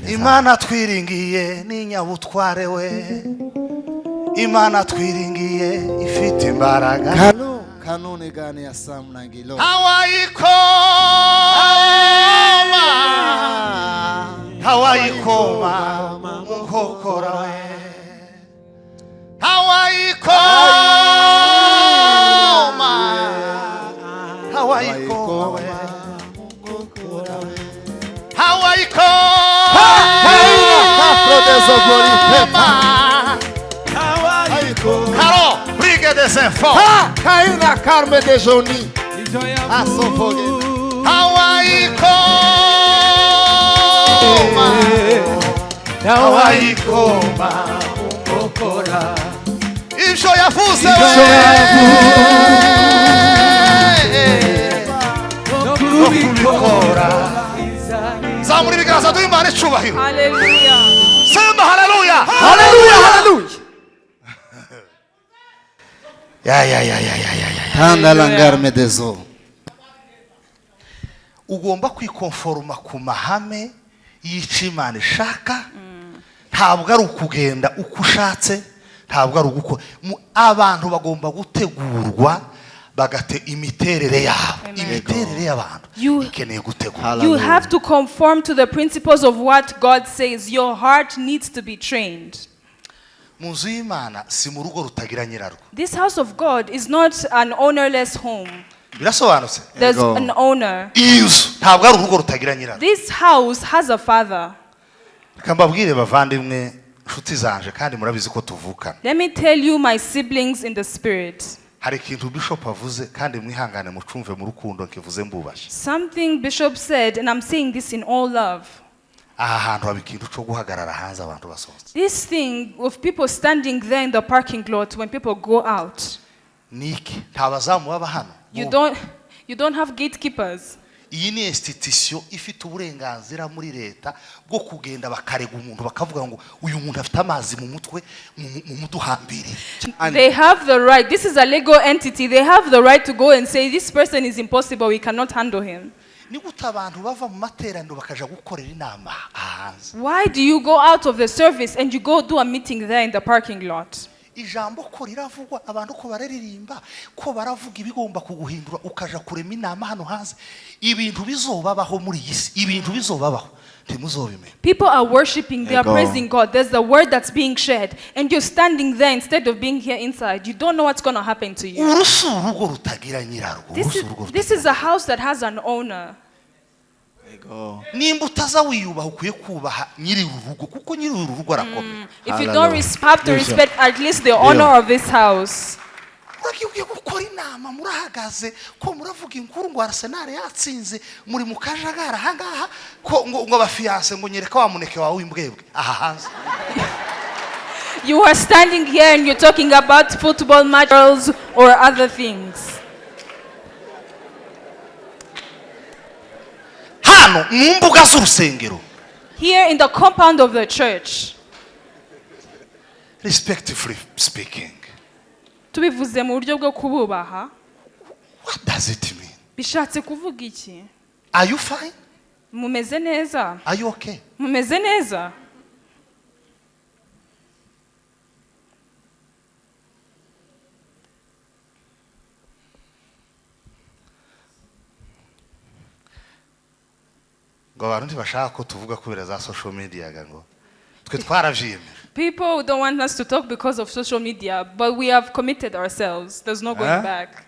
Imana twiringiye ni nyabutware we. Imana twiringiye ifite imbaraga. Kanuni gani ya samnangilo hawayikoma mukokora we. Caro, brigue des enfants. Kaina Carme de Joni. A sofogue. Hawayikoma mukokora. ibyo yavuze no kubikora zamura ibiganza duhe Imana icyubahiro. Hallelujah. Sema haleluya. haleluya haleluya Ya. tandalangarme dezo Ugomba kwikonforma ku mahame y'icyo Imana ishaka. Ntabwo ari ukugenda uko ushatse, ntabwo ari uko abantu bagomba gutegurwa bagate imiterere yabo. Imiterere y'abantu ikeneye gutegurwa. You have to conform to the principles of what God says. Your heart needs to be trained. Mu nzu y'Imana si mu rugo rutagira nyirarwo. This house of God is not an ownerless home. Birasobanutse? There's an owner. Inzu ntabwo ari urugo rutagira nyirarwo. This house has a father. Kambabwire bavandimwe nshuti zanje kandi murabizi ko tuvukana. Let me tell you, my siblings in the spirit. Hari ikintu Bishop avuze kandi mwihangane mucumve mu rukundo nkivuze mbubashe. Something Bishop said, and I'm saying this in all love. Aha hantu haba ikintu cyo guhagarara hanze abantu basohotse. This thing of people standing there in the parking lot when people go out. Niki ntabazamu baba hano. You don't have gatekeepers. Iyi ni institution ifite uburenganzira muri leta bwo kugenda bakarega umuntu bakavuga ngo uyu muntu afite amazi mu mutwe mu muduhambiri. They have the right. This is a legal entity. They have the right to go and say this person is impossible. We cannot handle him. Ni gute abantu bava mu materaniro bakaja gukorera inama hanze? Why do you go out of the service and you go do a meeting there in the parking lot? Ijambo ko riravugwa abantu ko bararirimba ko baravuga ibigomba kuguhindura ukaja kurema inama hano hanze. Ibintu bizobabaho muri yisi, ibintu bizobabaho ntimuzobimenya. People are worshiping, they are praising God. There's the word that's being shared, and you're standing there instead of being here inside. You don't know what's going to happen to you. Urugo rutagira nyirarwo. This is a house that has an owner. Nimba utaza wiyubaha ukwiye kubaha nyiri urugo kuko nyiri urugo arakomeye. If you don't have to respect at least the owner of this house. Uragiye gukora inama murahagaze ko muravuga inkuru ngo Arsenal yatsinze muri mu kajagara hangaha ko ngo abafiance ngo nyereka wa muneke wawe w'imbwebwe aha hanze. You are standing here and you're talking about football matches or other things. Hano mu mbuga z'urusengero. Here in the compound of the church. Respectfully speaking. Tubivuze mu buryo bwo kububaha. What does it mean? Bishatse kuvuga iki? Are you fine? Mumeze neza? Are you okay? Mumeze neza? Ngo abantu ntibashaka ko tuvuga kubera za social media ngo twe twaravyemera. People don't want us to talk because of social media, but we have committed ourselves. There's no going back.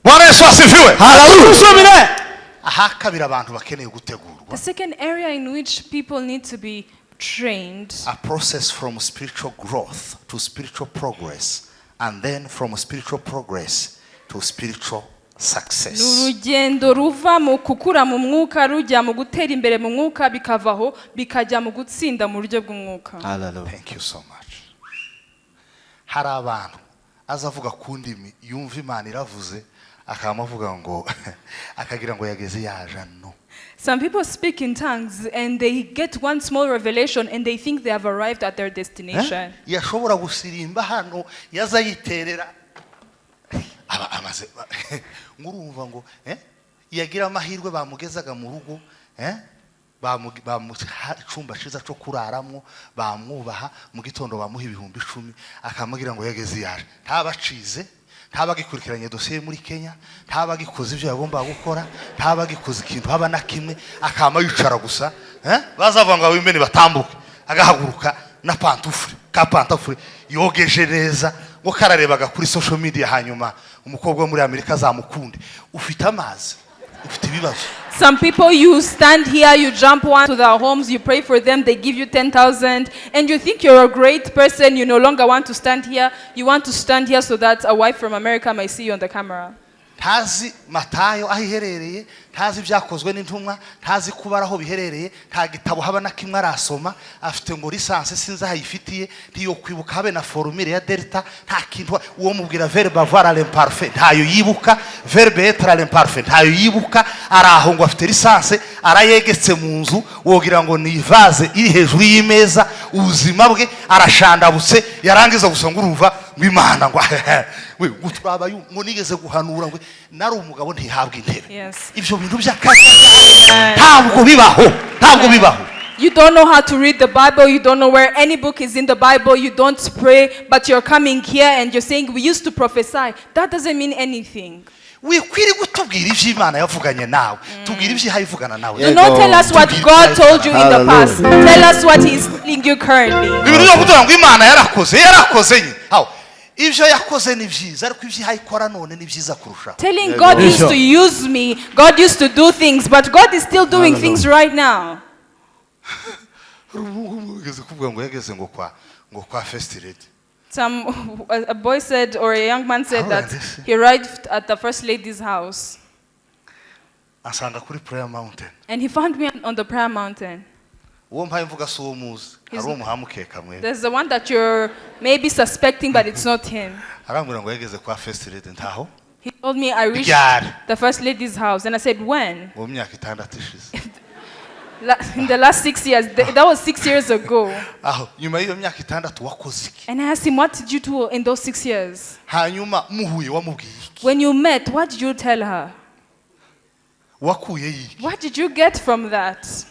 Bwana Yesu asifiwe. haleluya Aha kabira abantu bakeneye gutegurwa. The second area in which people need to be trained. A process from spiritual growth to spiritual progress, and then from spiritual progress to spiritual success. Urugendo ruva mu kukura mu mwuka rujya mu gutera imbere mu mwuka bikavaho bikajya mu gutsinda mu buryo bw'umwuka. haleluya Thank you so much. Hari abantu azavuga ku ndimi yumva Imana iravuze akamavuga ngo akagira ngo yageze yaja no. Some people speak in tongues and they get one small revelation and they think they have arrived at their destination. Yashobora gusirimba hano yazayiterera amaze ngurumva ngo yagira amahirwe bamugezaga mu rugo icumba ciza cyo kuraramo bamwubaha mu gitondo bamuha 10,000 akamugira ngo yageze yaje ntabacize ntabagikurikiranye dosiye muri Kenya ntabagikoze ibyo yagomba gukora ntabagikoze ikintu haba na kimwe akama yicara gusa bazavanga w'imbene batambuke agahaguruka na pantufure yogeje neza ngo kararebaga kuri social media hanyuma umukobwa muri Amerika azamukunde ufite amazi ufite ibibazo. Some people, you stand here, you jump one to their homes, you pray for them, they give you 10,000, and you think you're a great person, you no longer want to stand here. You want to stand here so that a wife from America might see you on the camera. Ntazi Matayo aho iherereye, ntazi ibyakozwe n'intumwa, ntazi kubara aho biherereye, nta gitabo haba na kimwe arasoma, afite ngo lisansi sinza hayifitiye, ntiyo kwibuka habe na formule ya delta, nta kintu uwo mubwira verbe avoir à l'imparfait, ntayo yibuka, verbe être à l'imparfait, ntayo yibuka, araho ngo afite lisansi, arayegetse mu nzu, wogira ngo ni vase iri hejuru y'imeza, ubuzima bwe arashandabutse, yarangiza gusanga urumva Imana ngo we guturaba ngo nigeze guhanura ngo nari umugabo ntihabwa intebe. Ibyo bintu by'akazi ntabwo bibaho. You don't know how to read the Bible, you don't know where any book is in the Bible, you don't pray, but you're coming here and you're saying we used to prophesy. That doesn't mean anything. Wikwiri gutubwira ivyo Imana yavuganye nawe, tubwira ivyo hayivugana nawe. Do not tell us what God told you in the past. Tell us what He is telling you currently. Ibintu byo kugira ngo Imana yarakoze nye. Ivyo yakoze ni vyiza ariko ivyo hayikora none ni vyiza kurusha. Telling God used to use me, God used to do things, but God is still doing things right now. Ugeze kuvuga ngo yageze ngo kwa first lady. A boy said, or a young man said that he arrived at the first lady's house. Asanga kuri prayer mountain. And he found me on the prayer mountain. There's the one that you're maybe suspecting, but it's not him. He told me I reached the first lady's house, and I said, when? In the last 6 years. That was 6 years ago. And I asked him, what did you do in those 6 years? When you met, what did you tell her? What did you get from that?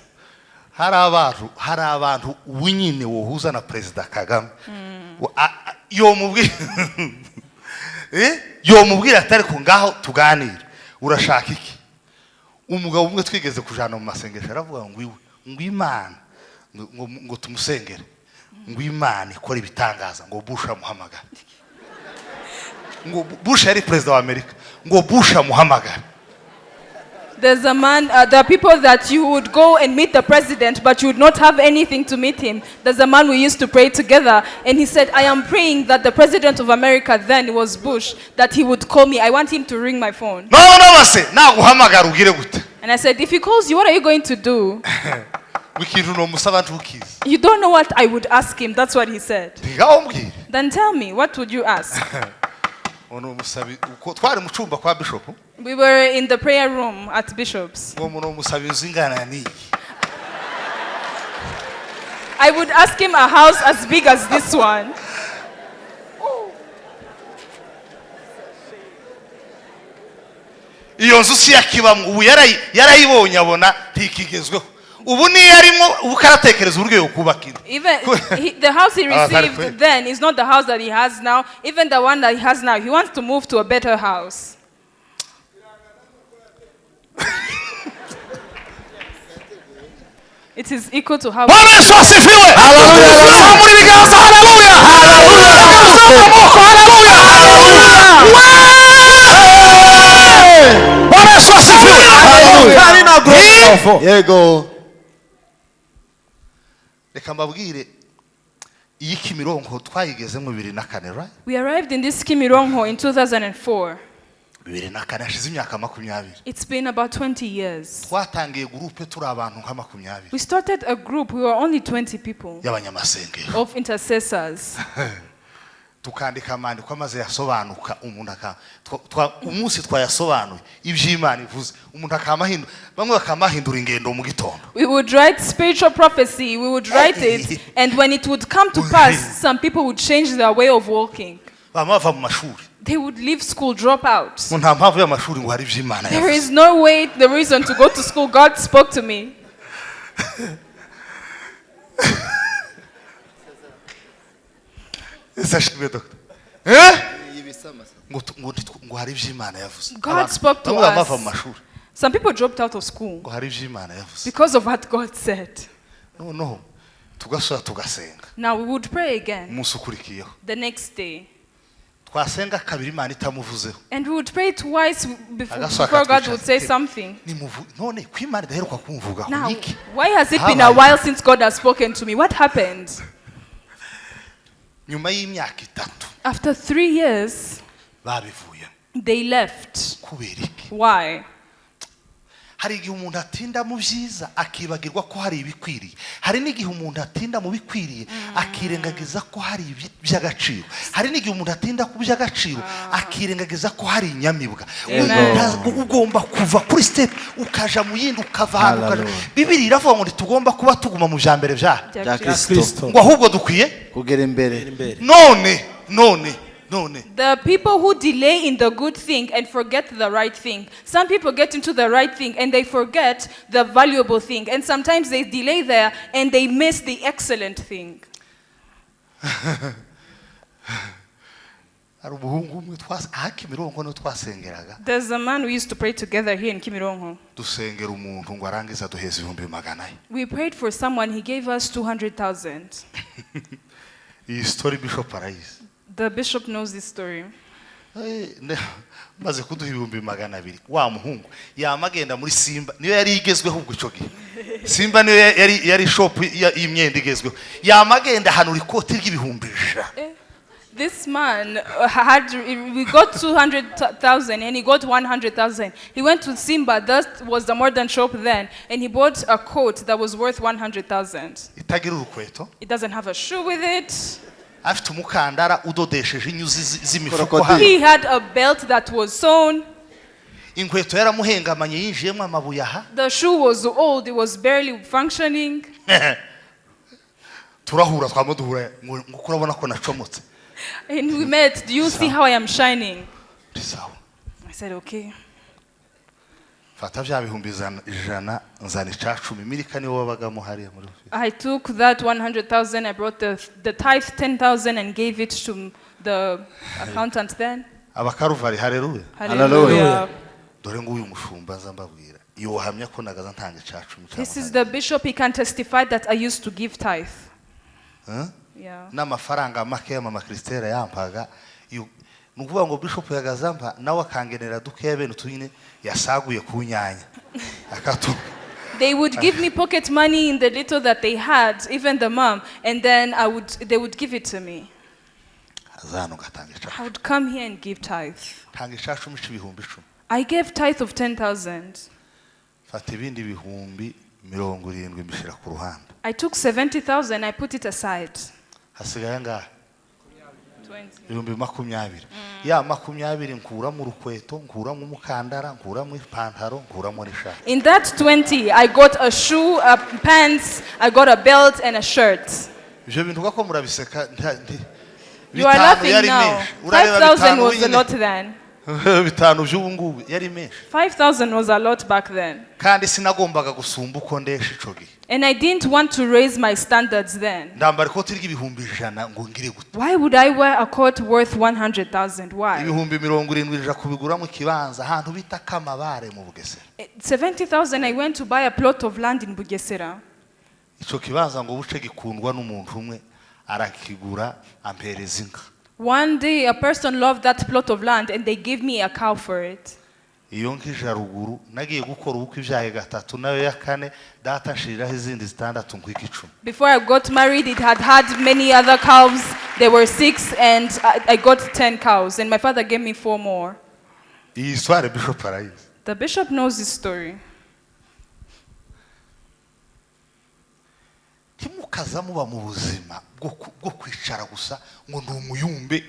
Hari abantu winyine wohuza na President Kagame. Yomubwira atari ko ngaho tuganira. Urashaka iki? Umugabo umwe twigeze kujana mu masengesho aravuga ngo Imana ngo tumusengere. Ngo Imana ikora ibitangaza ngo Bush amuhamagara. Ngo Bush yari president wa America. Ngo Bush amuhamagara. There's a man, there are people that you would go and meet the president, but you would not have anything to meet him. There's a man we used to pray together, and he said, I am praying that the president of America then was Bush, that he would call me. I want him to ring my phone. And I said, if he calls you, what are you going to do? You don't know what I would ask him. That's what he said. Then tell me, what would you ask? We were in the prayer room at Bishop's. I would ask him a house as big as this one. Iyo nzu si yakibamwe ubu yarayibonye abona ntikigezweho. Ubu ni yarimo ukaratekereza uburyo yokubakira. Even the house he received then is not the house that he has now. Even the one that he has now, he wants to move to a better house. It is equal to how. We arrived in this Kimirongo in 2004. It's been about 20 years. We started a group, we were only 20 people of intercessors. tukandika amandiko amaze yasobanuka umuntu umunsi twayasobanuye ivy'Imana ivuze umuntu akamahindura bamwe bakamahindura ingendo mu gitondo. We would write spiritual prophecy, we would write it, and when it would come to pass, some people would change their way of walking. Bamava mu mashuri. They would leave school, drop out. Nta mpamvu y'amashuri ngo hari ivy'Imana. There is no way, the reason to go to school. God spoke to me. God spoke to us. Some people dropped out of school because of what God said. Now we would pray again. The next day twasenga kabiri Imana itamuvuzeho And we would pray twice before Agasaka God would say twicaza. something. none ko Imana idaheruka kumvugaho Now, niki why has it been a while since God has spoken to me? What happened? nyuma y'imyaka 3 After 3 years, babivuyemo they left. kubera iki Why? hari igihe umuntu atinda mu byiza akibagirwa ko hari ibikwiriye hari n'igihe umuntu atinda mu bikwiriye akirengagiza ko hari iby'agaciro hari n'igihe umuntu atinda ku by'agaciro akirengagiza ko hari inyamibwa ugomba kuva kuri step ukaja mu yindi ukava ahantu ukaja Bibiliya iravuga ngo ntitugomba kuba tuguma mu byambere bya Kristo ngo ahubwo dukwiye kugera imbere none The people who delay in the good thing and forget the right thing. Some people get into the right thing and they forget the valuable thing. And sometimes they delay there and they miss the excellent thing. hari umuhungu umwe Kimironko no twasengeraga There's a man we used to pray together here in Kimironko. dusengera umuntu ngo arangiza duheza 100,000 We prayed for someone, he gave us 200,000. iyi story Bishop arayizi The bishop knows this story. maze kuduha 200,000 wa muhungu yamagenda muri Simba niyo yari igezweho ubwo ico gihe Simba niyo yari shop y'imyenda igezweho yamagenda hano rikoti ry'ibihumbi. This man we got 200,000 and he got 100,000. He went to Simba, that was the modern shop then, and he bought a coat that was worth 100,000. itagira urukweto It doesn't have a shoe with it. afite umukandara udodesheje inyuzi z'imifuko hano He had a belt that was sewn. inkweto yaramuhengamanye yinjiyemo amabuye aha The shoe was old, it was barely functioning. turahura twamuduhura ngo kurabona ko nacomotse And we met. Do you see how I am shining? sawa I said, okay. fata bya bihumbi 100 nzana 10 milika niwo wabagamo hariya muri I took that 100,000, I brought the tithe 10,000 and gave it to the accountant then. abakaruvari haleluya Hallelujah. dore ngo uyu mushumba nzambabwira iyo wahamya ko nagaza ntanga 10 This is the bishop, he can testify that I used to give tithe. Yeah. n'amafaranga make ya mama Christelle yampaga nukuvuga ngo bishop yagazampa nawe akangenera duke bene tuyine yasaguye ku nyanya akatu They would give me pocket money in the little that they had, even the mom, and then they would give it to me. azano gatanga 10 I would come here and give tithe. tanga 10 c'ibihumbi 10 I gave tithe of 10,000. fata ibindi bihumbi 70 mbishira ku ruhande I took 70,000, I put it aside. hasigaye ngaha 20. ibihumbi 20 ya 20 nkuramo urukweto nkuramo umukandara nkuramo ipantaro nkuramo n'ishati. In that 20, I got a shoe, a pants, I got a belt and a shirt. Ibyo bintu gako murabiseka You are laughing now. 5,000 was a lot then. bitanu by'ubu ngubu yari menshi 5,000 was a lot back then. kandi sinagombaga gusumba uko ndesha ico gihe And I didn't want to raise my standards then. ndambara ikoti ry'ibihumbi 100 ngo ngire gute Why would I wear a coat worth 100,000? Why? ibihumbi 70 rija kubiguramo ikibanza ahantu bita Kamabare mu Bugesera 70,000, I went to buy a plot of land in Bugesera. ico kibanza ngo buce gikundwa n'umuntu umwe arakigura ampereza inka. One day, a person loved that plot of land and they gave me a cow for it. iyo nkija ruguru nagiye gukora ubukwe ibyaye gatatu nayo ya kane data nshiriraho izindi zitandatu nkwika 10. Before I got married, it had had many other cows. There were 6 and I got 10 cows and my father gave me 4 more. iyi histoire Bishop arayizi. The bishop knows this story. Timukaza muba mu buzima bwo kwicara gusa ngo ndi umuyumbe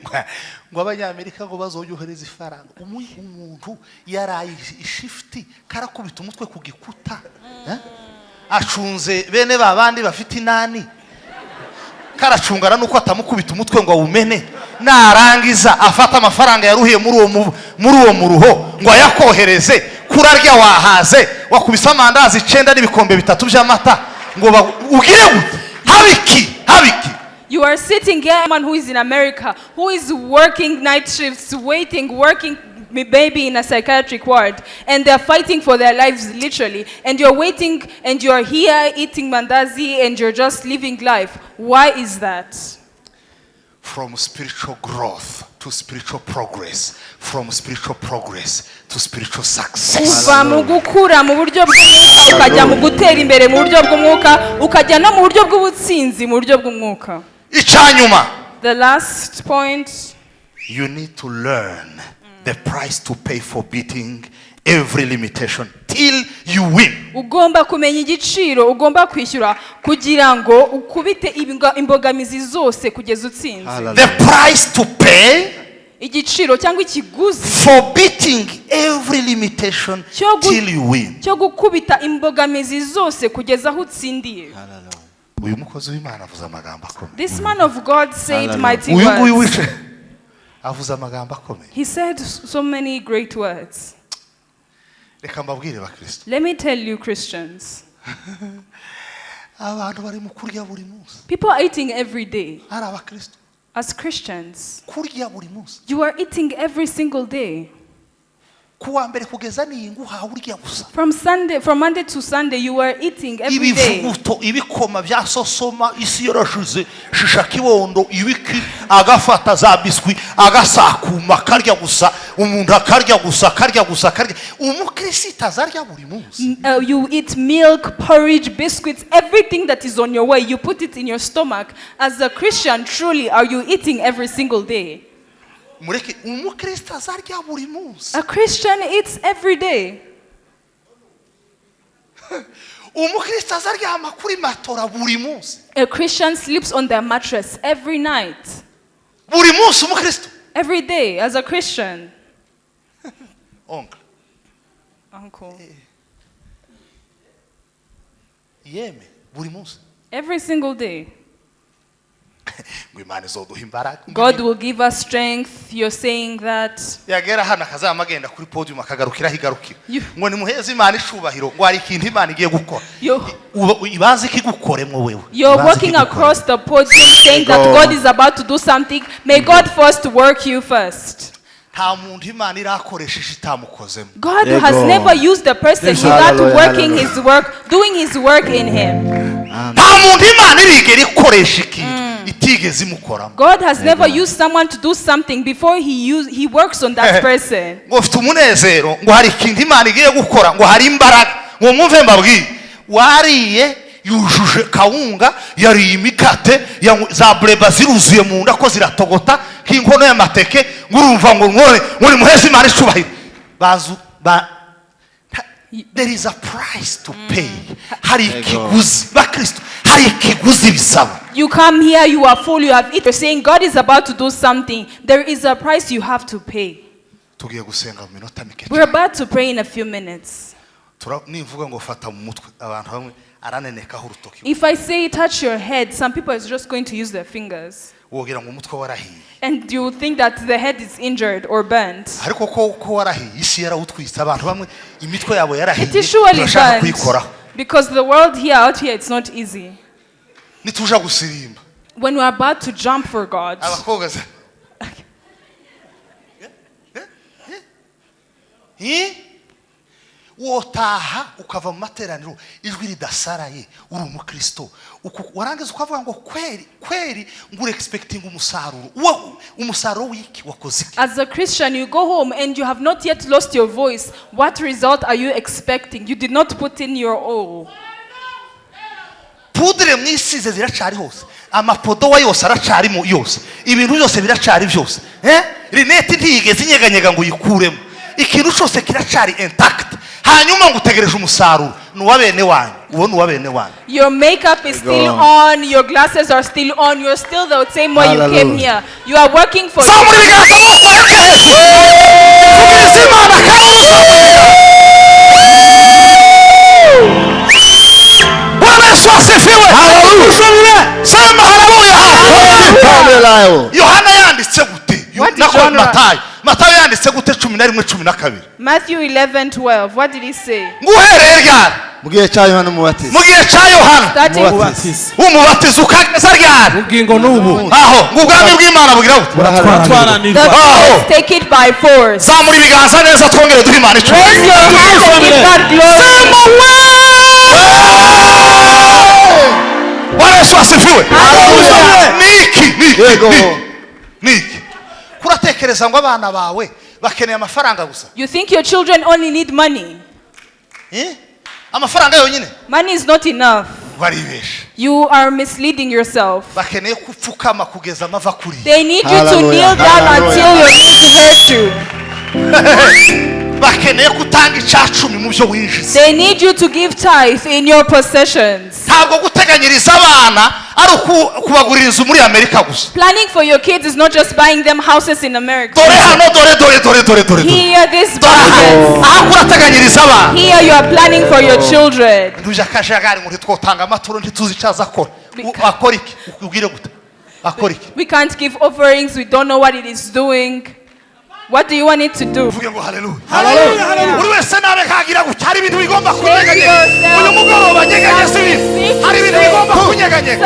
ngo abanyamerika ngo bazoyohereza ifaranga umuntu yaraye ishifti karakubita umutwe ku gikuta acunze bene babandi bafite inani karacungana nuko atamukubita umutwe ngo awumene narangiza afata amafaranga yaruhiye muri uwo muruho ngo ayakohereze kurarya wahaze wakubisa amandazi 9 n'ibikombe 3 by'amata ngo ugire habiki. You are sitting here, someone who is in America, who is working night shifts, working maybe in a psychiatric ward, and they're fighting for their lives literally, and you're waiting and you're here eating mandazi and you're just living life. Why is that? From spiritual growth. to spiritual progress, from spiritual progress to spiritual success. uva mu gukura mu buryo bw'umwuka ukajya mu gutera imbere mu buryo bw'umwuka ukajya no mu buryo bw'ubutsinzi mu buryo bw'umwuka. Icyanyuma, The last point, you need to learn the price to pay for beating every limitation till you win. ugomba kumenya igiciro ugomba kwishyura kugira ngo ukubite imbogamizi zose kugeza utsinze. The price to pay igiciro cyangwa ikiguzi for beating every limitation till you win. cyo gukubita imbogamizi zose kugeza aho utsindiye. Uyu mukozi w'Imana avuze amagambo akomeye. This man of God said mighty Uyu nguyu words. wice avuze amagambo akomeye. He said so many great words. Reka mbabwire bakristo. Let me tell you, Christians, Abantu bari mu kurya buri munsi. people are eating every day. Ari abakristo. As Christians, Kurya buri munsi. you are eating every single day. Kuwa mbere kugeza n'ingu urya gusa. From Monday to Sunday, you are eating every day. Ibivuguto, ibikoma bya sosoma, isi yoroshuze, shisha kibondo, ibiki, agafata za biswi, agasakuma, karya gusa, umuntu akarya gusa, karya. Umukristo azarya buri munsi. You eat milk, porridge, biscuits, everything that is on your way. You put it in your stomach. As a Christian, truly, are you eating every single day? Mureke umukristo azarya buri munsi. A Christian eats every day. Umukristo azaryama kuri matora buri munsi. A Christian sleeps on their mattress every night. Buri munsi umukristo. Every day, as a Christian. Uncle. Yeme, buri munsi. Every single day. Imana izoduha imbaraga. God will give us strength. You're saying that. Yagera hano akazamagenda kuri podium akagarukira higarukira. Ngo nimuheze Imana ishubahiro ngo hari ikintu Imana igiye gukora. Ibanze ikigukoremo wewe. You're walking across the podium saying that God is about to do something. May God first work you first. Nta muntu Imana irakoresha itamukozemo. God has never used the person without working his work, doing his work in him. Nta muntu Imana irigera ikoresha ikintu itigeze imukoramo. God has never used someone to do something before he works on that person. Ngo ufite umunezero ngo hari ikintu Imana igiye gukora ngo hari imbaraga ngo mwumve mbabwiye wariye yujuje kawunga yariye imikate za breba ziruzuye mu nda ko ziratogota nk'inkono y'amateke ngurumva ngo muri muheze Imana ishubahiro bazu there is a price to pay. Hari ikiguzi bakristo hari ikiguzi bisaba. You come here, you are full, you have eaten. You're saying God is about to do something. There is a price you have to pay. Tugiye gusenga mu minota mike. We're about to pray in a few minutes. Nivuga ngo fata mu mutwe abantu bamwe aranenekaho urutoki. If I say touch your head, some people is just going to use their fingers. Wogira ngo umutwe warahiye. And you think that the head is injured or burnt. Ariko ko warahiye isi yarawutwitse abantu bamwe imitwe yabo yarahiye. It is surely burnt. Because the world here out here it's not easy. Nituja gusirimba. When we are about to jump for God. Abakoga za. Wotaha ukava mu materaniro ijwi ridasaraye uri umukristo warangiza ukavuga ngo kweri ngure expecting umusaruro wiki wakoze. As a Christian you go home and you have not yet lost your voice. What result are you expecting? You did not put in your all. Pudre mwisize ziracari hose amapodo wa yose aracari mu yose ibintu byose biracari byose rinete ntigeze inyeganyega ngo yikuremo ikintu cyose kiracari intact hanyuma ngo utegereje umusaruro nuwabene wanyu ubone uwabene wanyu. Your makeup is still on, your glasses are still on, you're still the same way you came here. You are working for Yohana yanditse gute? Matayo yanditse gute 11:12? Matthew 11:12. What did he say? Nguhereye ryari? Mugihe cya Yohana umubatiza. Mugihe cya Yohana umubatiza ukageza ryari? Ubugingo n'ubu. Aho ubwami bw'Imana bugira gute? Aho take it by force. Zamura ibiganza neza twongere duhe Imana icyo. Raise your hands and give God glory. Bwana Yesu asifiwe. Hallelujah. Niki. Kurateka uratekereza ngo abana bawe bakeneye amafaranga gusa? You think your children only need money? Amafaranga yonyine? Money is not enough. Baribesha. You are misleading yourself. Bakeneye kupfukama kugeza amava kuri. They need you to kneel down until your knees hurt you. Bakeneye kutanga icacumi mu byo winjiza. They need you to give tithe in your possessions. Ntabwo guteganyiriza abana ari kubagurira inzu muri Amerika gusa. Planning for your kids is not just buying them houses in America. Dore hano dore. Hear this basket. Aho urateganyiriza abana. Here you are planning for your children. Nduje akajagari ngo twotanga amaturo ntituzicaza akora. Akora iki? Ubwire gute? Akora iki? We can't give offerings. We don't know what it is doing. What do you want it to do? Vuge ngo hallelujah. Hallelujah. Uri wese nabe kagira gucyari ibintu bigomba kunyeganye. Uyu mugoroba nyeganye sibi. Hari ibintu bigomba kunyeganye.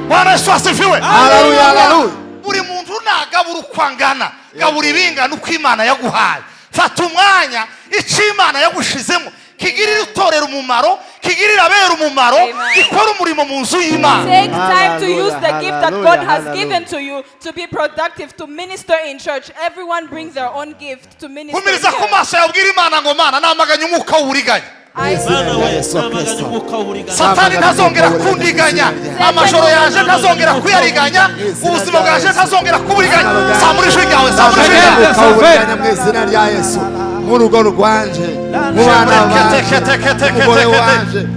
Bwana Yesu asifiwe. Hallelujah, hallelujah. Buri muntu nagabura ukwangana. Gabura ibingana uko Imana yaguhaye. Fata umwanya icimana yagushizemo. Kigirira utorera umumaro, kigirira abera umumaro, ikora umurimo mu nzu y'Imana. Take time to use the gift that God has given to you to be productive, to minister in church. Everyone brings their own gift to minister. Humiriza ku maso yabwira Imana ngo Mana namaganya umwuka w'uburiganya. Satani ntazongera kundiganya, amajoro yaje ntazongera kuyariganya, ubuzima bwaje ntazongera kuburiganya. Samura ijwi ryawe, samura ijwi ryawe. Uburiganya mu izina rya Yesu. Mu rugo rwanje, mu bana banje, umugore wanje,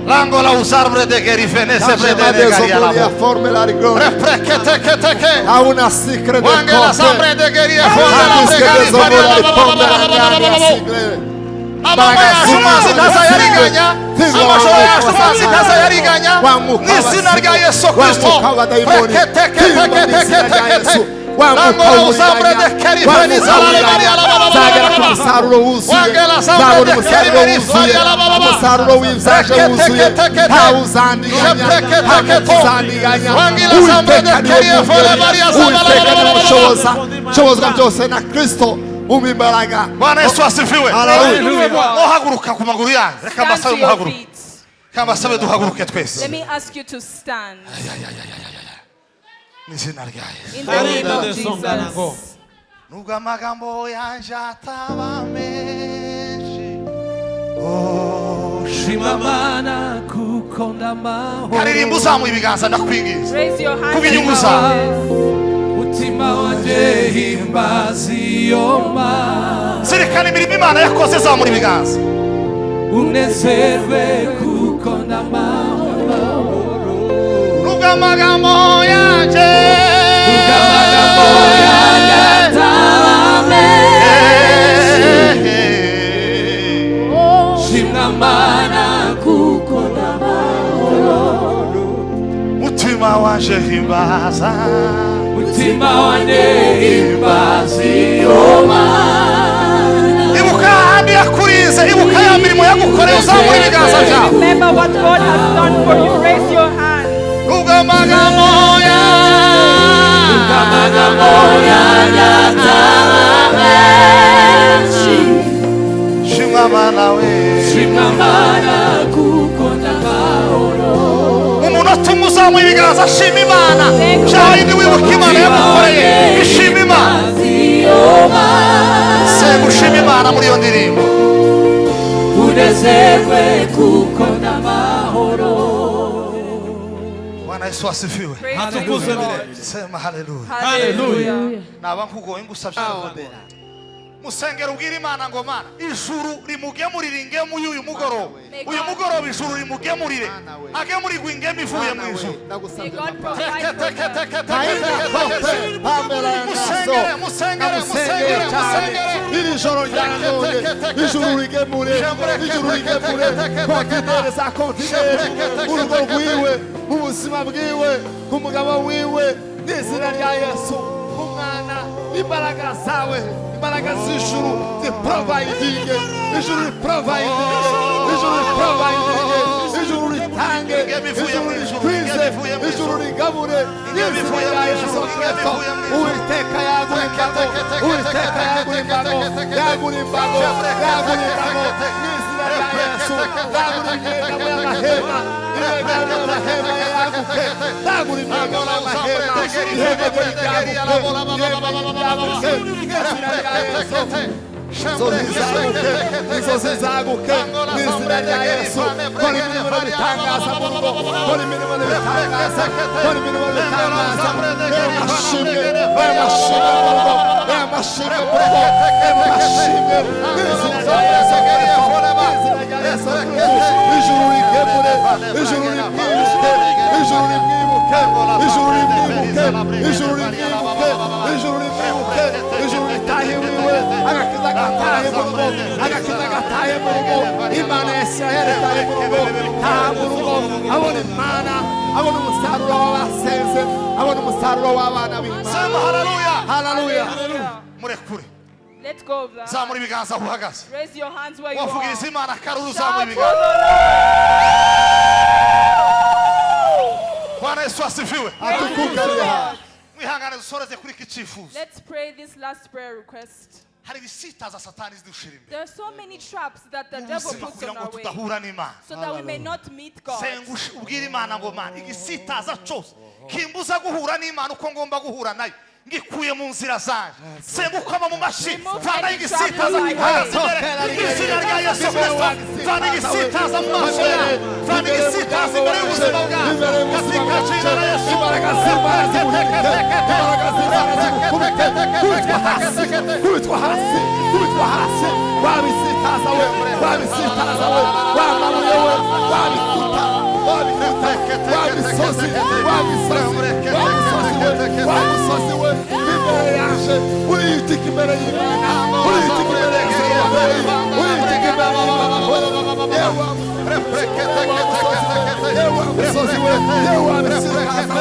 Lango la usarbre de gerifenese de gariala. Forme la rigore. Ha una secret Wange la sambre de geria forme Bwana Yesu asifiwe. Muhaguruka ku maguru yanyu. Reka mbasabe muhaguruke. Kamba sabe duhaguruke twese. Let me ask you to stand. Nizina rya Yesu. In the name of Jesus. Nubwo amagambo yanje ataba menshi. Shimamana kukonda amahoro. Karirimba uzamuye ibiganza ndakwingiza. Raise your hands. Kubinyungu zawe. Mutima wanje himbazi yoma. Zirikana imirimo Imana yakoze zamura ibiganza. Unezerwe kukonda amahoro. Nubwo amagambo yanje ataba menshi. Shimamana kukonda amahoro. mutima wanje himbaza. Mutima wanje himbazi yoma. Ibuka handi yakurize, ibuka ya mirimo yagukoreye uzamura ibiganza byawe. Remember what God has done for you. Raise your hand. Nubwo amagambo Shimamana we. Shimamana kukonda amahoro. Umunota umwe uzamuye ibiganza ashima Imana. Cyarindi wibuka Imana yagukoreye. Ishima Imana. Se gushima Imana muri iyo ndirimbo. Unezerwe kukonda amahoro. Bwana Yesu asifiwe. Praise the Lord. Sema haleluya. Hallelujah. Naba nkugoye ngusabye. Musengera ubwira Imana ngo Mana ijuru rimugemurire ingemu y'uyu mugoroba. Uyu mugoroba ijuru rimugemurire. Agemurirwe ingemu ivuye mu ijuru. May God provide Iri joro ryanone, ijuru rigemure, kontinere kontinere, urugo rwiwe, ubuzima bwiwe, umugabo wiwe, n'izina rya Yesu, umwana, imbaraga zawe, imbaraga z'ijuru, ziprovidinge, ijuru riprovidinge, ijuru riprovidinge, ijuru ritange ijuru rikwize ijuru rigabure n'izina rya Yesu Kristo Uwiteka yagura imbago Uwiteka yagura imbago yagura imbago yagura imbago n'izina rya Yesu yagura imyenda y'amahema imyenda y'amahema yaguke yagura imyenda y'amahema ihema ryaguke n'izina rya Yesu inzozi zaguke n'izina rya Yesu kora imirimo bitangaza mu rugo kora imirimo bitangaza kora imirimo bitangaza amashimwe amashimwe mu rugo amashimwe mu rugo amashimwe n'izina rya Yesu ijuru rikemure ijuru rimwibuke ijuru rimwibuke ijuru rimwibuke ijuru rimwibuke ijuru rimwibuke ijuru ritahiwe agakiza gatahe mu rugo agakiza gatahe mu rugo Imana ya Isirayeli itahe mu rugo taha mu rugo abona Imana abona umusaruro w'abasenze abona umusaruro w'abana b'Imana sema haleluya haleluya murekure Let go of that. zamura ibiganza uhagaze Raise your hands where you are. wavugiriza Imana karuru zamura Shout for ibiganza the Bwana Yesu asifiwe atukukariha mwihangane dusoreze kuri iki cyifuzo Let's pray this last prayer request. hari ibisitaza satani zidushira imbere There are so many traps that the devil ubuzima puts kugira on ngo our way tudahura n'Imana so that we may not meet God. senga ubwira Imana ngo Mana igisitaza cyose kimbuza guhura n'Imana uko ngomba guhura nayo ngikuye mu nzira zanje senga ukoma mu mashi vana igisitaza izina rya Yesu Kristo vana igisitaza mu maso yawe vana igisitaza imbere y'ubuzima bwawe katika jina la Yesu imbaraga z'Imana zimurike imbaraga z'Imana zimukubite kubitwa hasi kubitwa hasi wabisitaza we wabisitaza we wamabuye we wabikuta wabikuta wabisozi wabisozi wabisozi we wabisozi we imbere yaje uyitika imbere y'Imana uyitika imbere y'Isirayeli uyitika imbere y'Imana yewe wabisozi we yewe wabisitaza we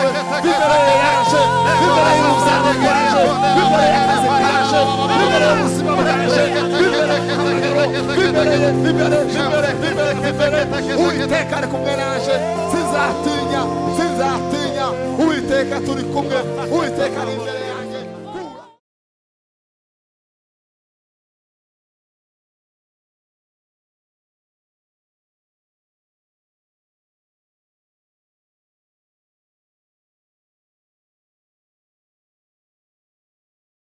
imbere yaje imbere y'ubuzima bwaje imbere y'akazi kaje imbere y'ubuzima bwaje imbere Uwiteka ari kumwe naje sinzatinya Uwiteka turi kumwe Uwiteka ari imbere